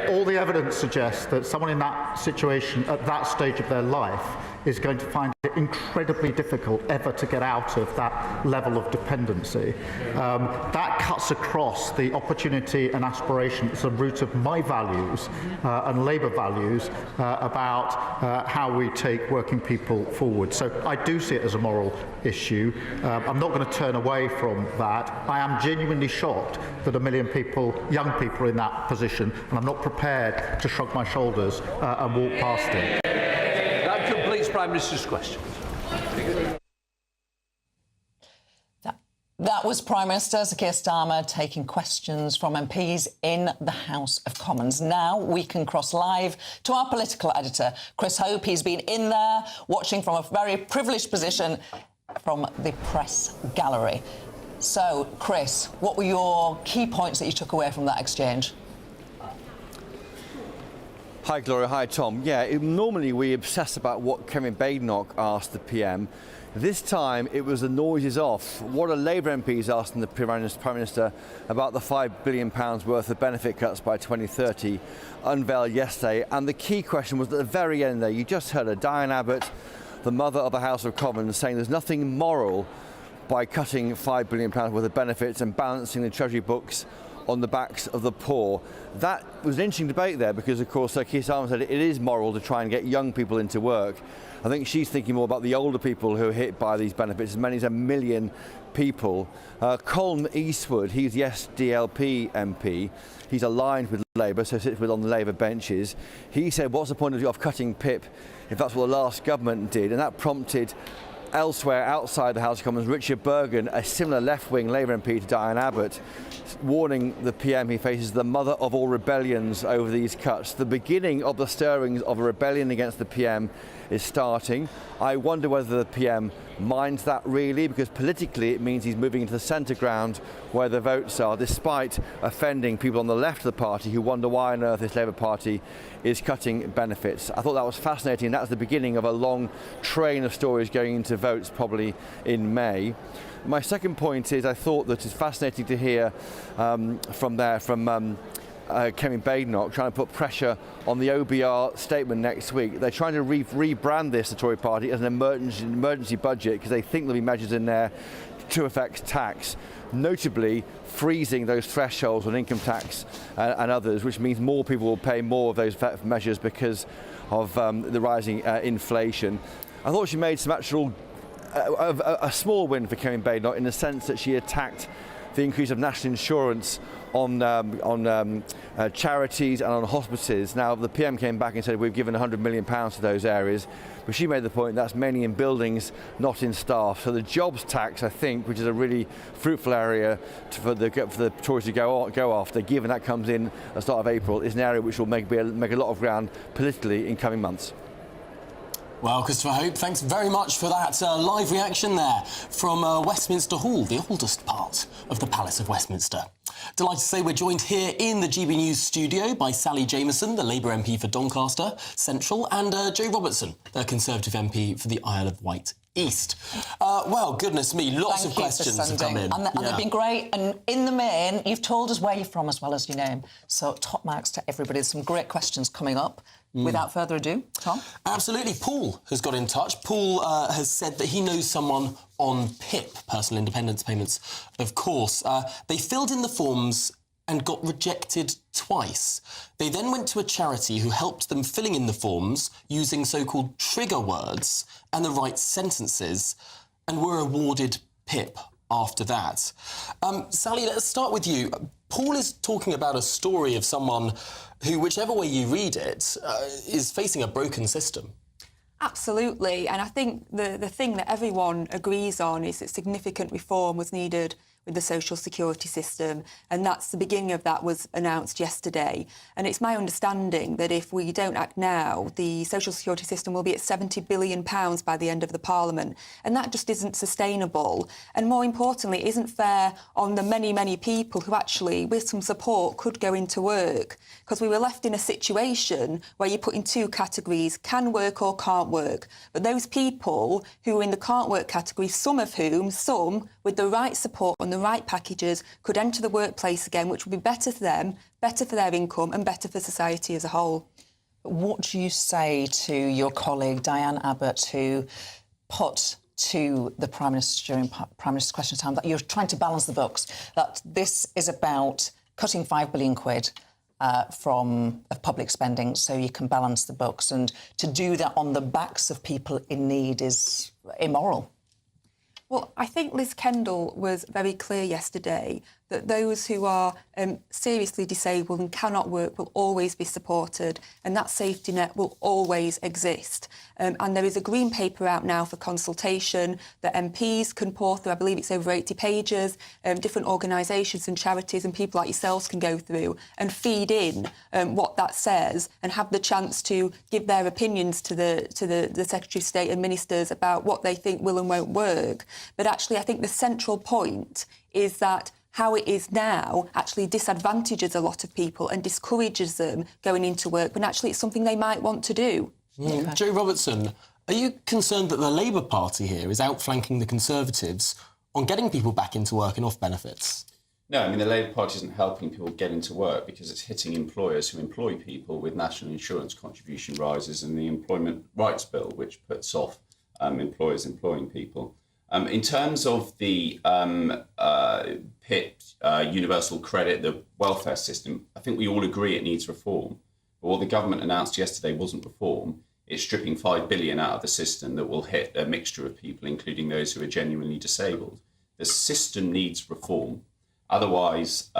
all the evidence suggests that someone in that situation at that stage of their life is going to find it incredibly difficult ever to get out of that level of dependency. That cuts across the opportunity and aspiration. It's the root of my values and Labour values about how we take working people forward. So I do see it as a moral issue. I'm not going to turn away from that. I am genuinely shocked that 1 million people, young people, are in that position, and I'm not prepared to shrug my shoulders and walk past it. That completes Prime Minister's questions. That was Prime Minister Sir Keir Starmer taking questions from MPs in the House of Commons. Now we can cross live to our political editor, Chris Hope. He's been in there watching from a very privileged position from the press gallery. So, Chris, what were your key points that you took away from that exchange? Hi, Gloria. Hi, Tom. Yeah, normally we obsess about what Kevin Badenoch asked the PM. This time it was the noises off. What are Labour MPs asking the Prime Minister about the £5 billion worth of benefit cuts by 2030 unveiled yesterday? And the key question was at the very end there. You just heard her, Diane Abbott, the mother of the House of Commons, saying there's nothing moral by cutting £5 billion worth of benefits and balancing the Treasury books on the backs of the poor. That was an interesting debate there because, of course, Keir Starmer said it is moral to try and get young people into work. I think she's thinking more about the older people who are hit by these benefits, as many as 1 million people. Colm Eastwood, he's the SDLP MP. He's aligned with Labour, so sits on the Labour benches. He said, what's the point of cutting PIP if that's what the last government did? And that prompted elsewhere outside the House of Commons, Richard Bergen, a similar left-wing Labour MP to Diane Abbott, warning the PM he faces the mother of all rebellions over these cuts. The beginning of the stirrings of a rebellion against the PM is starting. I wonder whether the PM minds that really, because politically it means he's moving into the centre ground where the votes are, despite offending people on the left of the party who wonder why on earth this Labour Party is cutting benefits. I thought that was fascinating. That's the beginning of a long train of stories going into votes probably in May. My second point is I thought that it's fascinating to hear from Kevin Badenoch trying to put pressure on the OBR statement next week. They're trying to rebrand this, the Tory party, as an emergency budget because they think there'll be measures in there to affect tax, notably freezing those thresholds on income tax and others, which means more people will pay more of those measures because of the rising inflation. I thought she made some actual a small win for Kevin Badenoch in the sense that she attacked the increase of national insurance on charities and on hospices. Now, the PM came back and said we've given £100 million to those areas, but she made the point that's mainly in buildings, not in staff. So the jobs tax, I think, which is a really fruitful area for the Tories to go after, given that comes in at the start of April, is an area which will make a lot of ground politically in coming months. Well, Christopher Hope, thanks very much for that live reaction there from Westminster Hall, the oldest part of the Palace of Westminster. Delighted to say we're joined here in the GB News studio by Sally Jameson, the Labour MP for Doncaster Central, and Joe Robertson, the Conservative MP for the Isle of Wight East. Well, goodness me, lots of questions have come in. And they've been great. And in the main, you've told us where you're from as well as your name. So top marks to everybody. There's some great questions coming up. Without further ado, Tom? Absolutely. Paul has got in touch. Paul has said that he knows someone on PIP, Personal Independence Payments, of course. They filled in the forms and got rejected twice. They then went to a charity who helped them filling in the forms using so-called trigger words and the right sentences and were awarded PIP after that. Sally, let's start with you. Paul is talking about a story of someone who, whichever way you read it, is facing a broken system. Absolutely, and I think the thing that everyone agrees on is that significant reform was needed with the social security system, and that's the beginning of that was announced yesterday. And it's my understanding that if we don't act now, the social security system will be at £70 billion by the end of the Parliament, and that just isn't sustainable. And more importantly, it isn't fair on the many, many people who actually, with some support, could go into work, because we were left in a situation where you put in two categories, can work or can't work. But those people who are in the can't work category, some with the right support and the right packages could enter the workplace again, which would be better for them, better for their income and better for society as a whole. What do you say to your colleague Diane Abbott, who put to the Prime Minister during Prime Minister's Question Time that you're trying to balance the books, that this is about cutting £5 billion of public spending so you can balance the books, and to do that on the backs of people in need is immoral? Well, I think Liz Kendall was very clear yesterday that those who are seriously disabled and cannot work will always be supported, and that safety net will always exist. And there is a green paper out now for consultation that MPs can pour through. I believe it's over 80 pages. Different organisations and charities and people like yourselves can go through and feed in what that says and have the chance to give their opinions to the Secretary of State and ministers about what they think will and won't work. But actually, I think the central point is that how it is now actually disadvantages a lot of people and discourages them going into work, when actually it's something they might want to do. Joe Robertson, are you concerned that the Labour Party here is outflanking the Conservatives on getting people back into work and off benefits? No, I mean, the Labour Party isn't helping people get into work because it's hitting employers who employ people with national insurance contribution rises and the Employment Rights Bill, which puts off employers employing people. In terms of the PIP, universal credit, the welfare system, I think we all agree it needs reform. But what the government announced yesterday wasn't reform. It's stripping $5 billion out of the system that will hit a mixture of people, including those who are genuinely disabled. The system needs reform. Otherwise,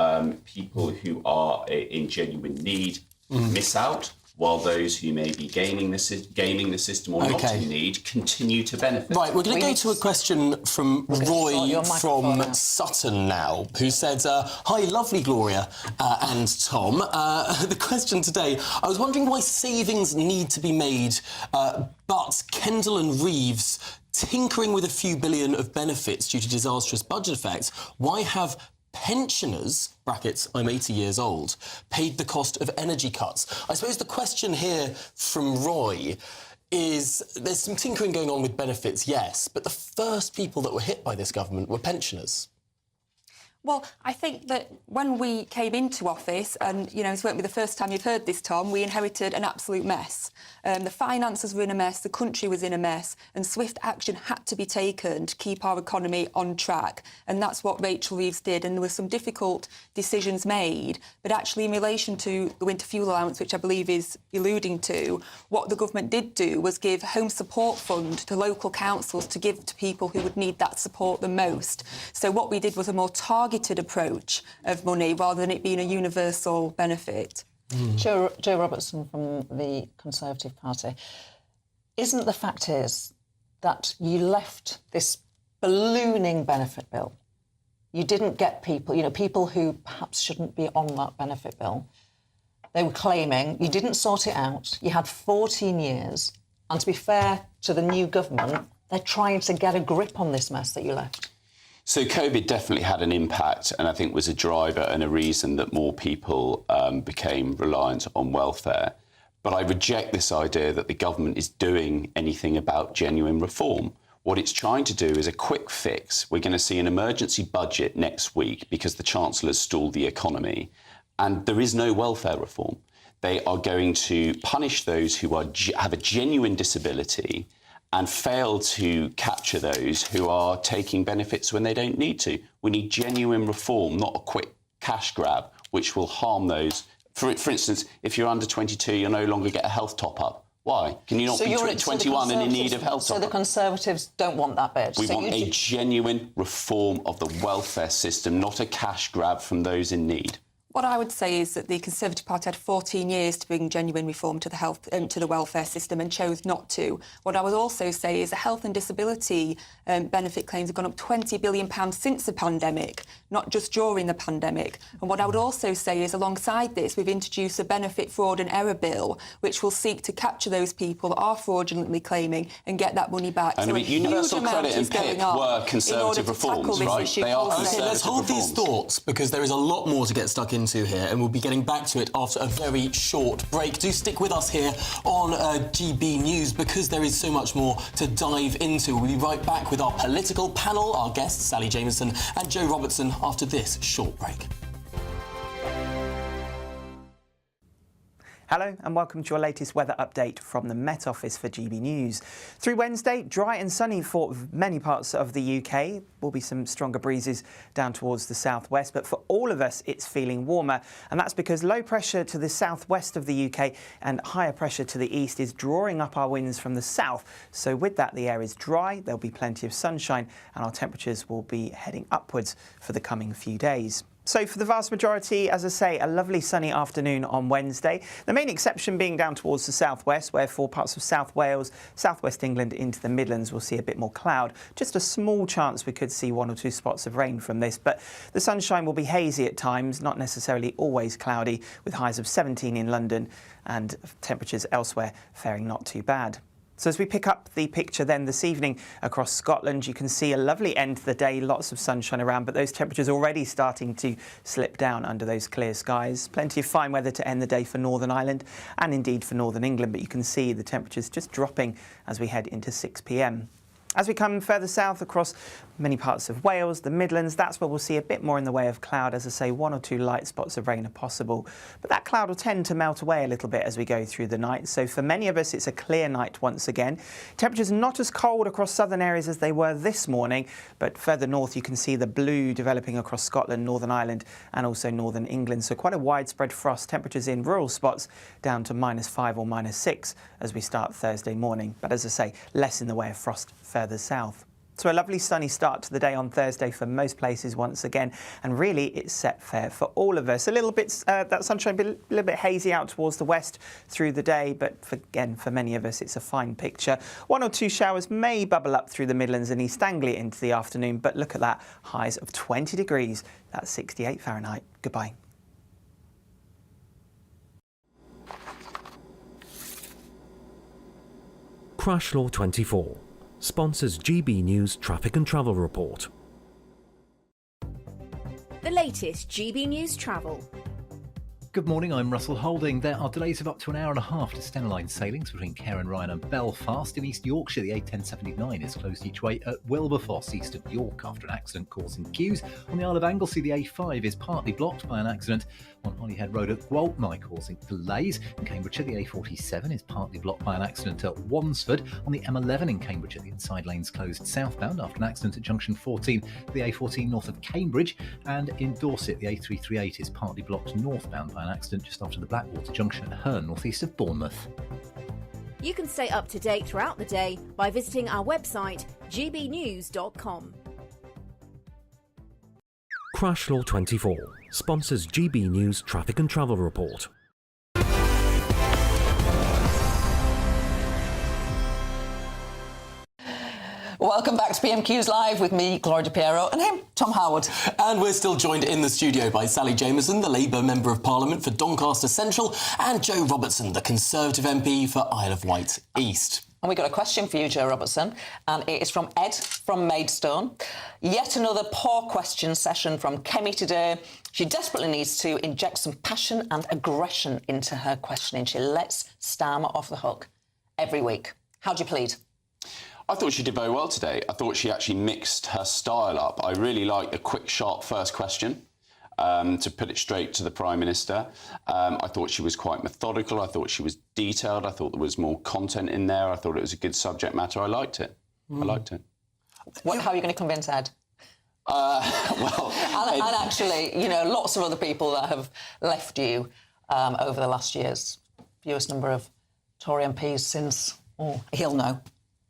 people who are in genuine need miss out, while those who may be gaming the system or not in need continue to benefit. Right, we're going to go to a question from Roy from Sutton now, who said, hi, lovely Gloria and Tom. The question today, I was wondering why savings need to be made, but Kendall and Reeves tinkering with a few billion of benefits due to disastrous budget effects, why have pensioners, brackets, I'm 80 years old, paid the cost of energy cuts? I suppose the question here from Roy is there's some tinkering going on with benefits, yes, but the first people that were hit by this government were pensioners. Well, I think that when we came into office, and, you know, this won't be the first time you've heard this, Tom, we inherited an absolute mess. The finances were in a mess, the country was in a mess, and swift action had to be taken to keep our economy on track. And that's what Rachel Reeves did. And there were some difficult decisions made. But actually, in relation to the winter fuel allowance, which I believe is alluding to, what the government did do was give home support fund to local councils to give to people who would need that support the most. So what we did was a more targeted approach of money rather than it being a universal benefit. Joe Robertson from the Conservative Party. Isn't the fact is that you left this ballooning benefit bill? You didn't get people, you know, people who perhaps shouldn't be on that benefit bill. They were claiming you didn't sort it out. You had 14 years. And to be fair to the new government, they're trying to get a grip on this mess that you left. So COVID definitely had an impact, and I think was a driver and a reason that more people became reliant on welfare. But I reject this idea that the government is doing anything about genuine reform. What it's trying to do is a quick fix. We're going to see an emergency budget next week because the Chancellor's stalled the economy, and there is no welfare reform. They are going to punish those who have a genuine disability and fail to capture those who are taking benefits when they don't need to. We need genuine reform, not a quick cash grab, which will harm those. For instance, if you're under 22, you'll no longer get a health top-up. Why? Can you not be 21 and in need of health top-up? So the Conservatives don't want that bit? We want a genuine reform of the welfare system, not a cash grab from those in need. What I would say is that the Conservative Party had 14 years to bring genuine reform to the to the welfare system and chose not to. What I would also say is the health and disability benefit claims have gone up £20 billion since the pandemic, not just during the pandemic. And what I would also say is alongside this, we've introduced a benefit fraud and error bill, which will seek to capture those people that are fraudulently claiming and get that money back. And so I mean, universal credit and PIP were Conservative reforms, right? They are Conservative let's hold these thoughts, because there is a lot more to get stuck into here, and we'll be getting back to it after a very short break. Do stick with us here on GB News, because there is so much more to dive into. We'll be right back with our political panel, our guests, Sally Jameson and Joe Robertson, after this short break. Hello and welcome to your latest weather update from the Met Office for GB News. Through Wednesday, dry and sunny for many parts of the UK. Will be some stronger breezes down towards the southwest, but for all of us it's feeling warmer, and that's because low pressure to the southwest of the UK and higher pressure to the east is drawing up our winds from the south. So with that, the air is dry, there'll be plenty of sunshine, and our temperatures will be heading upwards for the coming few days. So for the vast majority, as I say, a lovely sunny afternoon on Wednesday. The main exception being down towards the southwest, where for parts of South Wales, southwest England into the Midlands, we'll see a bit more cloud. Just a small chance we could see 1 or 2 spots of rain from this, but the sunshine will be hazy at times, not necessarily always cloudy, with highs of 17 in London and temperatures elsewhere faring not too bad. So as we pick up the picture then this evening across Scotland, you can see a lovely end to the day, lots of sunshine around, but those temperatures already starting to slip down under those clear skies. Plenty of fine weather to end the day for Northern Ireland and indeed for Northern England, but you can see the temperatures just dropping as we head into 6 p.m. As we come further south across many parts of Wales, the Midlands, that's where we'll see a bit more in the way of cloud. As I say, 1 or 2 light spots of rain are possible. But that cloud will tend to melt away a little bit as we go through the night. So for many of us, it's a clear night once again. Temperatures not as cold across southern areas as they were this morning, but further north you can see the blue developing across Scotland, Northern Ireland and also northern England. So quite a widespread frost. Temperatures in rural spots down to -5 or -6 as we start Thursday morning. But as I say, less in the way of frost further south. So a lovely sunny start to the day on Thursday for most places once again, and really it's set fair for all of us. A little bit, that sunshine, a little bit hazy out towards the west through the day, but again, for many of us, it's a fine picture. 1 or 2 showers may bubble up through the Midlands and East Anglia into the afternoon, but look at that, highs of 20 degrees, that's 68 Fahrenheit. Goodbye. Crash Law 24 sponsors GB News Traffic and Travel Report. The latest GB News Travel. Good morning, I'm Russell Holding. There are delays of up to an hour and a half to Stena Line sailings between Cairn Ryan and Belfast. In East Yorkshire, the A1079 is closed each way at Wilberforce, east of York, after an accident causing queues. On the Isle of Anglesey, the A5 is partly blocked by an accident on Holyhead Road at Gwaltney, causing delays. In Cambridgeshire, the A47 is partly blocked by an accident at Wansford. On the M11 in Cambridgeshire, the inside lane's closed southbound after an accident at Junction 14, the A14 north of Cambridge. And in Dorset, the A338 is partly blocked northbound by an accident just after the Blackwater Junction at Herne, northeast of Bournemouth. You can stay up to date throughout the day by visiting our website, gbnews.com. Crash Law 24 sponsors GB News Traffic and Travel Report. Welcome back to PMQs Live with me, Gloria De Piero, and him, Tom Howard. And we're still joined in the studio by Sally Jameson, the Labour Member of Parliament for Doncaster Central, and Joe Robertson, the Conservative MP for Isle of Wight East. And we've got a question for you, Joe Robertson, and it is from Ed from Maidstone. Yet another poor question session from Kemi today. She desperately needs to inject some passion and aggression into her questioning. She lets Starmer off the hook every week. How do you plead? I thought she did very well today. I thought she actually mixed her style up. I really liked the quick, sharp first question. To put it straight to the Prime Minister. I thought she was quite methodical. I thought she was detailed. I thought there was more content in there. I thought it was a good subject matter. I liked it. I liked it. How are you going to convince Ed? Well... and actually, you know, lots of other people that have left you over the last years. Fewest number of Tory MPs since... Oh, he'll know.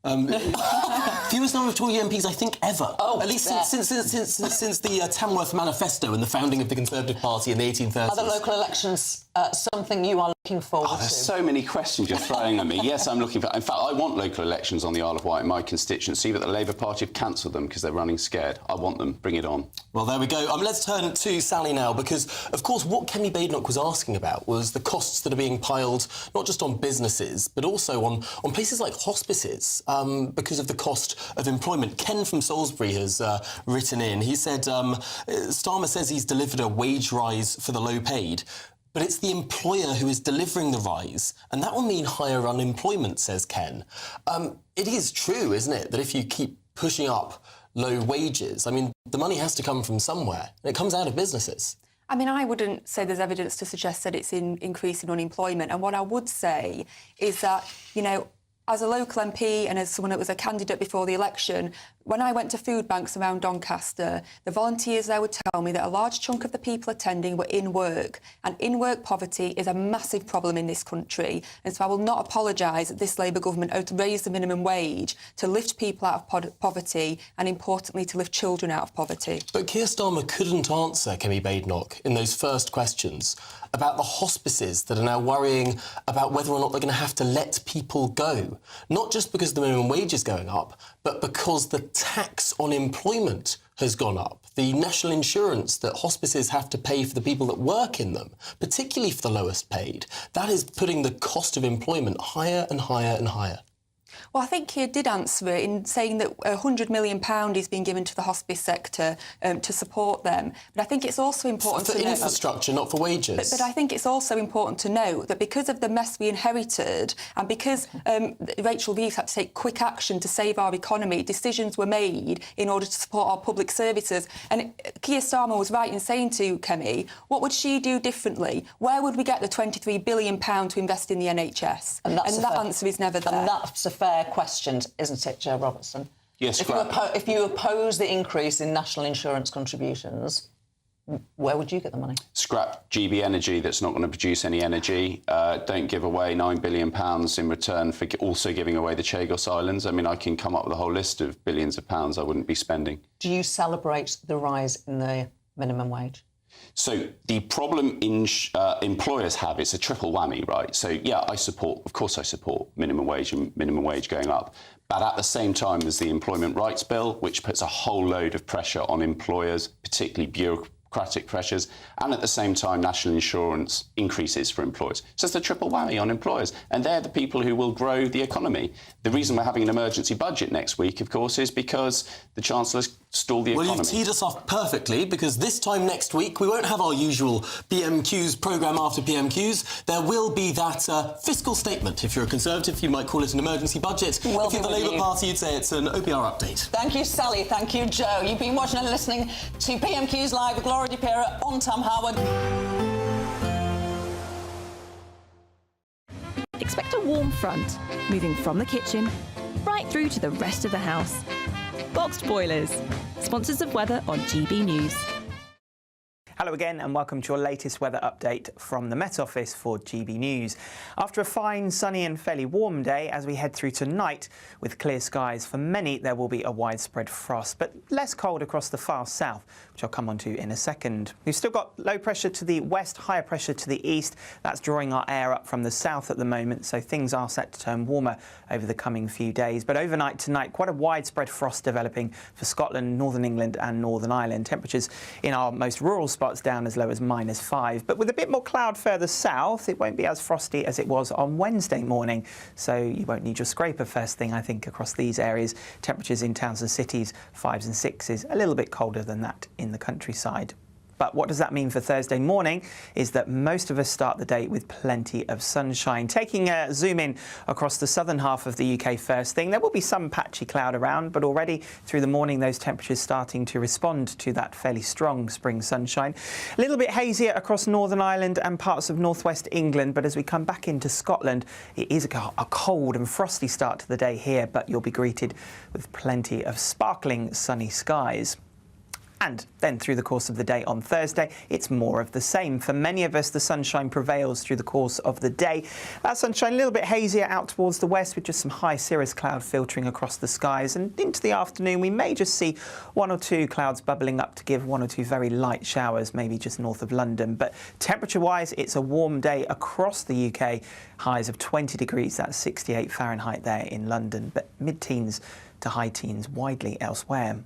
Fewest number of Tory MPs, I think, ever. Oh, at least since the Tamworth Manifesto and the founding of the Conservative Party in the 1830s. Are the local elections something you are looking forward to? There's so many questions you're throwing at me. Yes, I'm looking for... In fact, I want local elections on the Isle of Wight in my constituency, but the Labour Party have cancelled them because they're running scared. I want them. Bring it on. Well, there we go. Let's turn to Sally now, because, of course, what Kemi Badenoch was asking about was the costs that are being piled not just on businesses, but also on places like hospices, because of the cost of employment. Ken from Salisbury has written in. He said, Starmer says he's delivered a wage rise for the low-paid, but it's the employer who is delivering the rise, and that will mean higher unemployment, says Ken. It is true, isn't it, that if you keep pushing up low wages, I mean, the money has to come from somewhere, and it comes out of businesses. I mean, I wouldn't say there's evidence to suggest that it's increasing unemployment. And what I would say is that, you know, as a local MP and as someone that was a candidate before the election, when I went to food banks around Doncaster, the volunteers there would tell me that a large chunk of the people attending were in work, and in-work poverty is a massive problem in this country. And so I will not apologise that this Labour government ought to raise the minimum wage to lift people out of poverty and, importantly, to lift children out of poverty. But Keir Starmer couldn't answer Kemi Badenoch in those first questions about the hospices that are now worrying about whether or not they're going to have to let people go. Not just because the minimum wage is going up, but because the tax on employment has gone up. The national insurance that hospices have to pay for the people that work in them, particularly for the lowest paid, that is putting the cost of employment higher and higher and higher. Well, I think he did answer it in saying that £100 million is being given to the hospice sector to support them. But I think it's also important for to note... infrastructure, not for wages. But I think it's also important to note that because of the mess we inherited and because Rachel Reeves had to take quick action to save our economy, decisions were made in order to support our public services. And Keir Starmer was right in saying to Kemi, what would she do differently? Where would we get the £23 billion to invest in the NHS? And that answer is never there. And that's a fair question, isn't it, Joe Robertson? Yes, if you oppose the increase in national insurance contributions, where would you get the money? Scrap GB Energy that's not going to produce any energy. Don't give away £9 billion in return for also giving away the Chagos Islands. I mean, I can come up with a whole list of billions of pounds I wouldn't be spending. Do you celebrate the rise in the minimum wage? So the problem employers have, it's a triple whammy, right? So, yeah, of course I support minimum wage and minimum wage going up. But at the same time, there's the Employment Rights Bill, which puts a whole load of pressure on employers, particularly bureaucratic pressures, and at the same time, national insurance increases for employers. So it's the triple whammy on employers, and they're the people who will grow the economy. The reason we're having an emergency budget next week, of course, is because the Chancellor's stalled the economy. Well, you've teed us off perfectly, because this time next week we won't have our usual PMQs programme after PMQs. There will be that fiscal statement. If you're a Conservative, you might call it an emergency budget. If you're the Labour Party, you'd say it's an OPR update. Thank you, Sally. Thank you, Joe. You've been watching and listening to PMQs Live with Laura DePera on Tom Howard. Expect a warm front, moving from the kitchen right through to the rest of the house. Boxed Boilers, sponsors of weather on GB News. Hello again and welcome to your latest weather update from the Met Office for GB News. After a fine, sunny and fairly warm day, as we head through tonight with clear skies, for many there will be a widespread frost, but less cold across the far south, which I'll come on to in a second. We've still got low pressure to the west, higher pressure to the east. That's drawing our air up from the south at the moment, so things are set to turn warmer over the coming few days. But overnight tonight, quite a widespread frost developing for Scotland, Northern England and Northern Ireland. Temperatures in our most rural spots down as low as -5. But with a bit more cloud further south, it won't be as frosty as it was on Wednesday morning. So you won't need your scraper first thing, I think, across these areas. Temperatures in towns and cities, 5s and 6s, a little bit colder than that in the countryside. But what does that mean for Thursday morning is that most of us start the day with plenty of sunshine. Taking a zoom in across the southern half of the UK first thing, there will be some patchy cloud around, but already through the morning those temperatures starting to respond to that fairly strong spring sunshine. A little bit hazier across Northern Ireland and parts of northwest England, but as we come back into Scotland, it is a cold and frosty start to the day here, but you'll be greeted with plenty of sparkling sunny skies. And then through the course of the day on Thursday, it's more of the same. For many of us, the sunshine prevails through the course of the day. That sunshine a little bit hazier out towards the west with just some high cirrus cloud filtering across the skies. And into the afternoon, we may just see 1 or 2 clouds bubbling up to give 1 or 2 very light showers, maybe just north of London. But temperature-wise, it's a warm day across the UK. Highs of 20 degrees, that's 68 Fahrenheit there in London, but mid-teens to high teens widely elsewhere.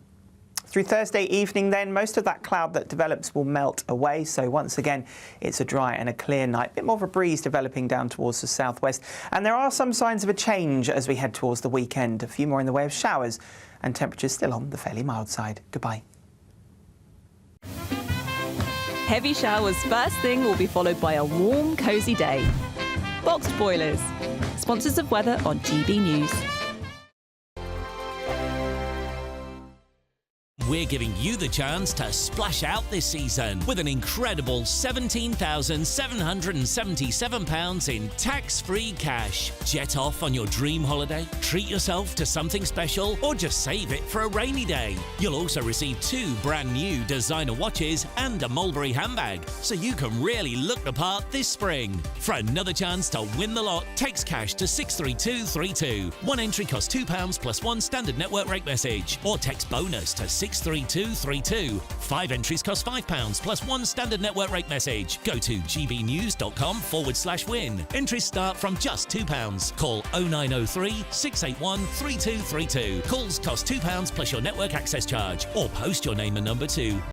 Through Thursday evening then, most of that cloud that develops will melt away. So once again, it's a dry and a clear night. A bit more of a breeze developing down towards the southwest. And there are some signs of a change as we head towards the weekend. A few more in the way of showers and temperatures still on the fairly mild side. Goodbye. Heavy showers first thing will be followed by a warm, cosy day. Boxed Boilers, sponsors of weather on GB News. We're giving you the chance to splash out this season with an incredible £17,777 in tax-free cash. Jet off on your dream holiday, treat yourself to something special, or just save it for a rainy day. You'll also receive 2 brand new designer watches and a Mulberry handbag, so you can really look the part this spring. For another chance to win the lot, text cash to 63232. One entry costs £2 plus 1 standard network rate message, or text bonus to 63232. 5 entries cost £5 plus 1 standard network rate message. Go to gbnews.com/win. Entries start from just £2. Call 0903 681 3232. Calls cost £2 plus your network access charge, or post your name and number to